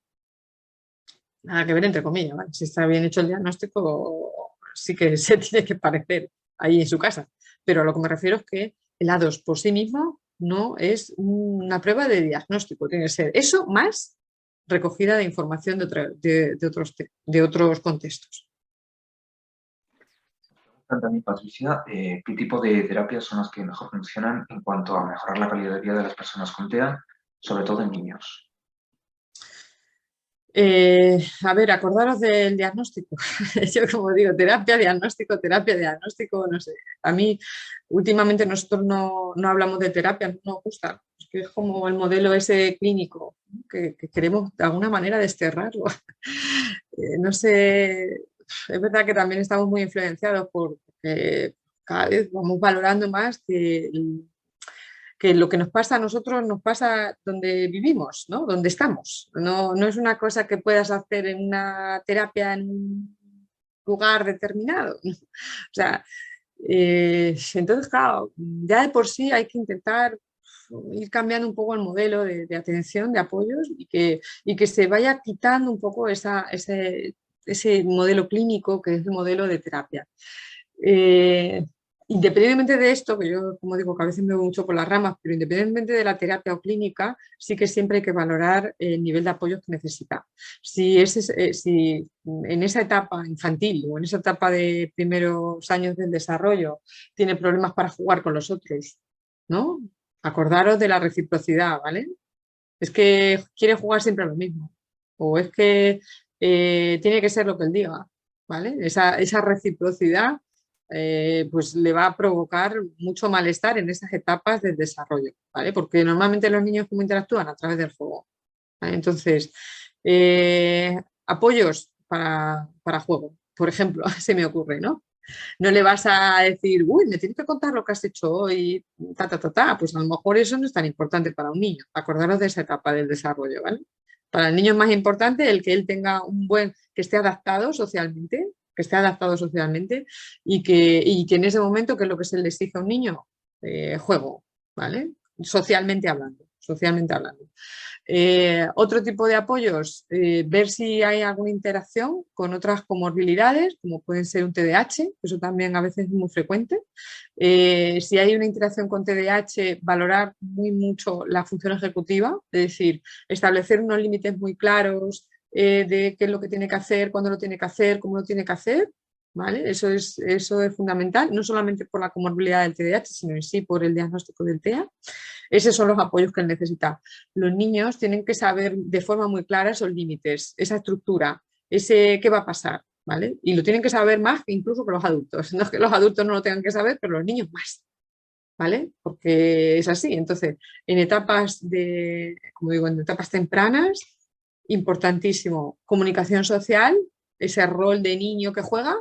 entre comillas, ¿vale? Si está bien hecho el diagnóstico, sí que se tiene que parecer ahí en su casa, pero a lo que me refiero es que el A2 por sí mismo no es una prueba de diagnóstico, tiene que ser eso más recogida de información de otros contextos. También, Patricia, ¿qué tipo de terapias son las que mejor funcionan en cuanto a mejorar la calidad de vida de las personas con TEA, sobre todo en niños? A ver, acordaros del diagnóstico. Yo como digo, terapia, diagnóstico, no sé. A mí últimamente nosotros no hablamos de terapia, no nos gusta, porque es como el modelo ese clínico, ¿no? que queremos de alguna manera desterrarlo. No sé, es verdad que también estamos muy influenciados porque cada vez vamos valorando más que lo que nos pasa a nosotros nos pasa donde vivimos, ¿no? Donde estamos. No es una cosa que puedas hacer en una terapia en un lugar determinado. O sea, entonces, claro, ya de por sí hay que intentar ir cambiando un poco el modelo de atención, de apoyos y que se vaya quitando un poco ese modelo clínico que es el modelo de terapia. Independientemente de esto, que yo, como digo, que a veces me voy mucho por las ramas, pero independientemente de la terapia o clínica, sí que siempre hay que valorar el nivel de apoyo que necesita. Si en esa etapa infantil o en esa etapa de primeros años del desarrollo tiene problemas para jugar con los otros, ¿no? Acordaros de la reciprocidad, ¿vale? Es que quiere jugar siempre lo mismo. O es que tiene que ser lo que él diga, ¿vale? Esa reciprocidad pues le va a provocar mucho malestar en esas etapas del desarrollo, ¿vale? Porque normalmente los niños cómo interactúan a través del juego, ¿vale? Entonces, apoyos para juego, por ejemplo, se me ocurre, ¿no? No le vas a decir, uy, me tienes que contar lo que has hecho hoy, Pues a lo mejor eso no es tan importante para un niño. Acordaros de esa etapa del desarrollo, ¿vale? Para el niño es más importante el que él tenga que esté adaptado socialmente, y que en ese momento, que es lo que se le exige a un niño, juego, ¿vale? Socialmente hablando. Otro tipo de apoyos, ver si hay alguna interacción con otras comorbilidades, como pueden ser un TDAH, eso también a veces es muy frecuente. Si hay una interacción con TDAH, valorar muy mucho la función ejecutiva, es decir, establecer unos límites muy claros de qué es lo que tiene que hacer, cuándo lo tiene que hacer, cómo lo tiene que hacer. ¿Vale? Eso es fundamental, no solamente por la comorbilidad del TDAH, sino en sí por el diagnóstico del TEA. Esos son los apoyos que él necesita. Los niños tienen que saber de forma muy clara esos límites, esa estructura, qué va a pasar, ¿vale? Y lo tienen que saber más incluso que los adultos. No es que los adultos no lo tengan que saber, pero los niños más, ¿vale? Porque es así. Entonces, como digo, en etapas tempranas, importantísimo, comunicación social, ese rol de niño que juega,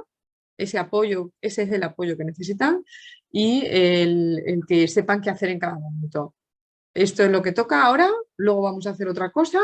ese apoyo, ese es el apoyo que necesitan y el que sepan qué hacer en cada momento. Esto es lo que toca ahora, luego vamos a hacer otra cosa,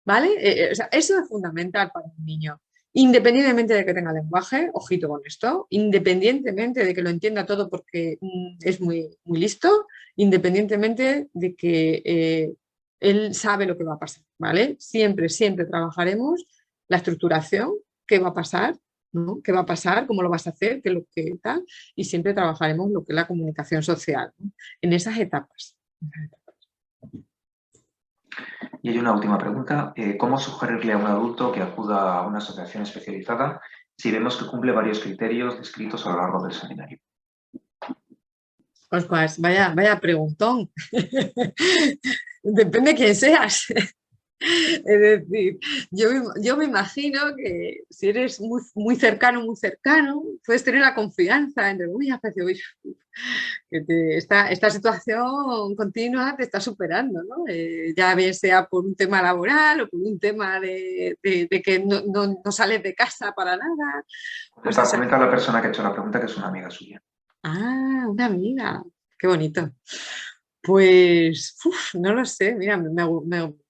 ¿vale? O sea, eso es fundamental para un niño. Independientemente de que tenga lenguaje, ojito con esto, independientemente de que lo entienda todo porque es muy, muy listo, independientemente de que él sabe lo que va a pasar, ¿vale? Siempre, siempre trabajaremos la estructuración, qué va a pasar, ¿no? ¿Qué va a pasar? ¿Cómo lo vas a hacer? ¿Qué es lo que tal? Y siempre trabajaremos lo que es la comunicación social, ¿no? En esas etapas. Y hay una última pregunta. ¿Cómo sugerirle a un adulto que acuda a una asociación especializada si vemos que cumple varios criterios descritos a lo largo del seminario? Pues vaya preguntón. Depende de quién seas. Es decir, yo me imagino que si eres muy cercano, puedes tener la confianza entre, uy, que esta situación continua te está superando, ¿no? Ya bien sea por un tema laboral o por un tema de que no sales de casa para nada. Pues Comenta a la persona que ha hecho la pregunta que es una amiga suya. Ah, una amiga. Qué bonito. Pues, no lo sé, mira,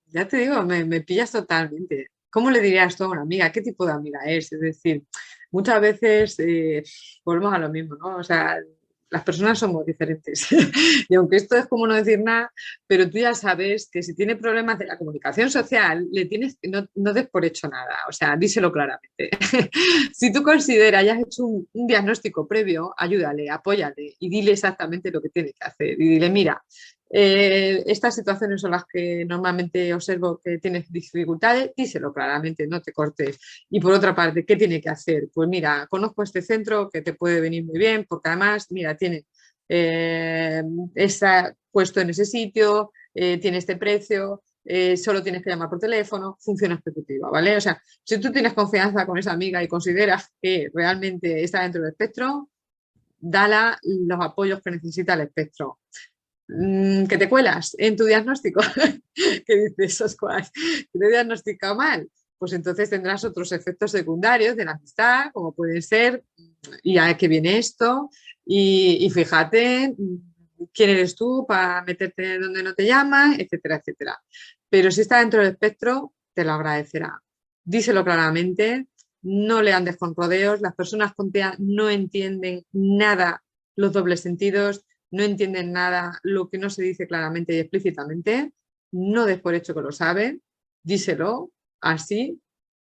ya te digo, me pillas totalmente. ¿Cómo le dirías tú a una amiga? ¿Qué tipo de amiga es? Es decir, muchas veces volvemos a lo mismo, ¿no? O sea, las personas somos diferentes y aunque esto es como no decir nada, pero tú ya sabes que si tiene problemas de la comunicación social, le tienes, no des por hecho nada, o sea, díselo claramente. Si tú consideras, ya has hecho un diagnóstico previo, ayúdale, apóyale y dile exactamente lo que tiene que hacer. Y dile, mira, estas situaciones son las que normalmente observo que tienes dificultades, díselo claramente, no te cortes. Y por otra parte, ¿qué tiene que hacer? Pues mira, conozco este centro que te puede venir muy bien, porque además, mira, tiene está puesto en ese sitio, tiene este precio, solo tienes que llamar por teléfono, funciona ejecutiva, ¿vale? O sea, si tú tienes confianza con esa amiga y consideras que realmente está dentro del espectro, dala los apoyos que necesita el espectro. Que te cuelas en tu diagnóstico, que dices, Oscuas, que te he diagnosticado mal, pues entonces tendrás otros efectos secundarios de la amistad, como pueden ser, y a qué viene esto, y fíjate quién eres tú para meterte donde no te llaman, etcétera, etcétera. Pero si está dentro del espectro, te lo agradecerá. Díselo claramente, no le andes con rodeos, las personas con TEA no entienden nada los dobles sentidos, no entienden nada lo que no se dice claramente y explícitamente, no des por hecho que lo saben, díselo así,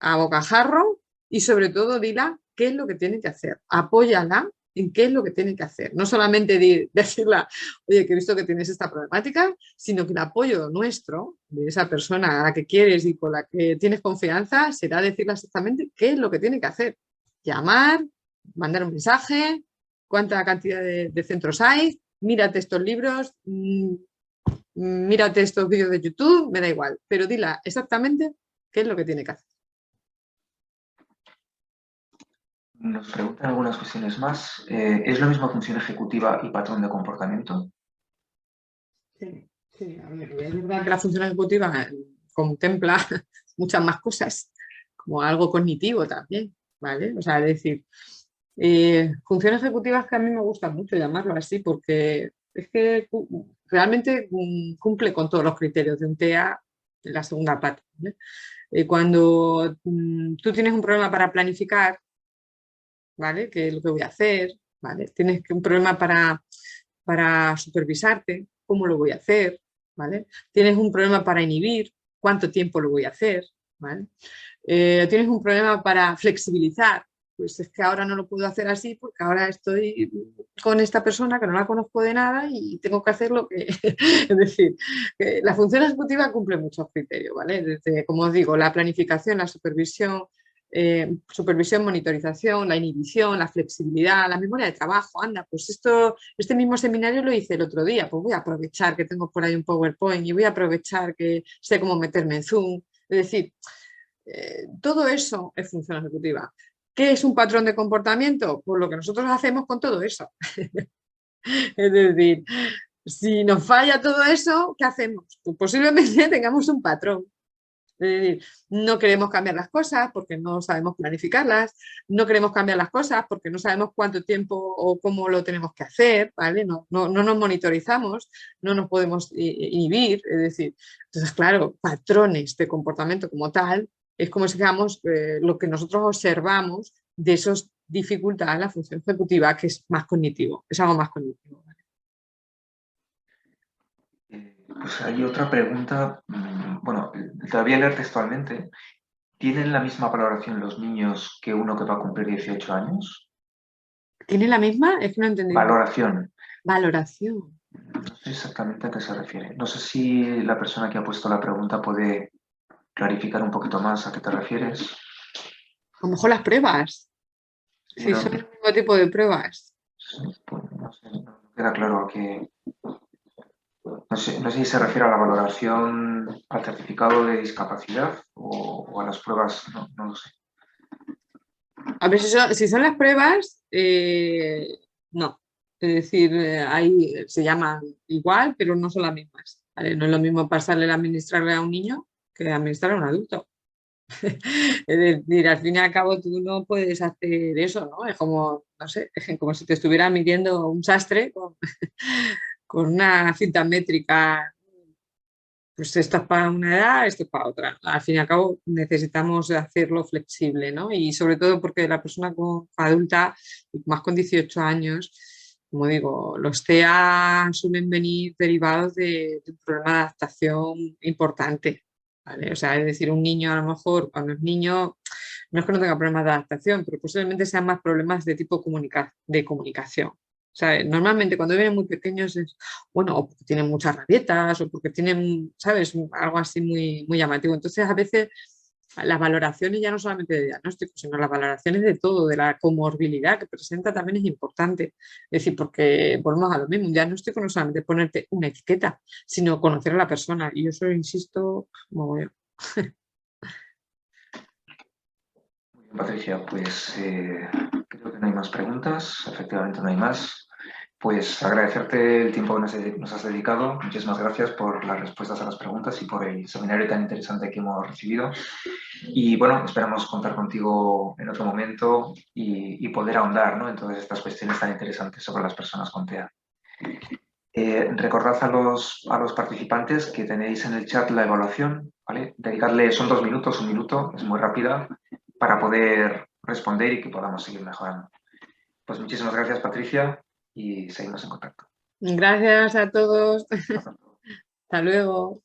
a bocajarro y sobre todo dila qué es lo que tiene que hacer, apóyala en qué es lo que tiene que hacer, no solamente decirle, oye, que he visto que tienes esta problemática, sino que el apoyo nuestro, de esa persona a la que quieres y con la que tienes confianza, será decirle exactamente qué es lo que tiene que hacer, llamar, mandar un mensaje, cuánta cantidad de centros hay, mírate estos libros, mírate estos vídeos de YouTube, me da igual, pero dila exactamente qué es lo que tiene que hacer. Nos preguntan algunas cuestiones más. ¿Es lo mismo función ejecutiva y patrón de comportamiento? Sí, sí, a ver, es verdad que la función ejecutiva contempla muchas más cosas, como algo cognitivo también, ¿vale? O sea, es decir, función ejecutiva es que a mí me gusta mucho llamarlo así porque es que realmente cumple con todos los criterios de un TEA en la segunda pata, ¿vale? Cuando tú tienes un problema para planificar, ¿vale? ¿Qué es lo que voy a hacer? ¿Vale? Tienes un problema para supervisarte, ¿cómo lo voy a hacer? ¿Vale? Tienes un problema para inhibir, ¿cuánto tiempo lo voy a hacer? ¿Vale? Tienes un problema para flexibilizar, pues es que ahora no lo puedo hacer así porque ahora estoy con esta persona que no la conozco de nada y tengo que hacer lo que... es decir, la función ejecutiva cumple muchos criterios, ¿vale? Desde, como os digo, la planificación, la supervisión, monitorización, la inhibición, la flexibilidad, la memoria de trabajo. Anda, pues este mismo seminario lo hice el otro día, pues voy a aprovechar que tengo por ahí un PowerPoint y voy a aprovechar que sé cómo meterme en Zoom. Es decir, todo eso es función ejecutiva. ¿Qué es un patrón de comportamiento? Pues lo que nosotros hacemos con todo eso. Es decir, si nos falla todo eso, ¿qué hacemos? Pues posiblemente tengamos un patrón. Es decir, no queremos cambiar las cosas porque no sabemos planificarlas, no queremos cambiar las cosas porque no sabemos cuánto tiempo o cómo lo tenemos que hacer, ¿vale? No nos monitorizamos, no nos podemos inhibir, es decir, entonces claro, patrones de comportamiento como tal, es como si digamos lo que nosotros observamos de esas dificultades en la función ejecutiva, que es más cognitivo, es algo más cognitivo. ¿Vale? Pues hay otra pregunta, bueno, te la voy a leer textualmente. ¿Tienen la misma valoración los niños que uno que va a cumplir 18 años? ¿Tiene la misma? Es que no he entendido. Valoración. Valoración. No sé exactamente a qué se refiere. No sé si la persona que ha puesto la pregunta puede clarificar un poquito más a qué te refieres. A lo mejor las pruebas. Sí, No, son el mismo tipo de pruebas. pues, no sé, no queda claro a qué. No sé si se refiere a la valoración, al certificado de discapacidad o a las pruebas, no lo sé. A ver, si son las pruebas, no. Es decir, ahí se llaman igual, pero no son las mismas. ¿Vale? No es lo mismo pasarle a administrarle a un niño que administrarle a un adulto. Es decir, al fin y al cabo tú no puedes hacer eso, ¿no? Es como, no sé, es como si te estuviera midiendo un sastre con una cinta métrica. Pues esto es para una edad, esto es para otra. Al fin y al cabo necesitamos hacerlo flexible, ¿no? Y sobre todo porque la persona adulta, más con 18 años, como digo, los TEA suelen venir derivados de un problema de adaptación importante, ¿vale? O sea, es decir, un niño a lo mejor, cuando es niño, no es que no tenga problemas de adaptación, pero posiblemente sean más problemas de tipo de comunicación. O sea, normalmente cuando vienen muy pequeños es, bueno, o porque tienen muchas rabietas o porque tienen, ¿sabes? Algo así muy llamativo. Entonces, a veces las valoraciones ya no solamente de diagnóstico, sino las valoraciones de todo, de la comorbilidad que presenta también es importante. Es decir, porque volvemos a lo mismo, un diagnóstico no es solamente ponerte una etiqueta, sino conocer a la persona. Y yo solo insisto, mogollón. Muy bien, Patricia, pues creo que no hay más preguntas, efectivamente no hay más. Pues agradecerte el tiempo que nos has dedicado. Muchísimas gracias por las respuestas a las preguntas y por el seminario tan interesante que hemos recibido. Y bueno, esperamos contar contigo en otro momento y poder ahondar, ¿no?, en todas estas cuestiones tan interesantes sobre las personas con TEA. Recordad a los participantes que tenéis en el chat la evaluación, ¿vale? Dedicarle, son 2 minutos, 1 minuto, es muy rápida, para poder responder y que podamos seguir mejorando. Pues muchísimas gracias, Patricia, y seguimos en contacto. Gracias a todos. Hasta luego.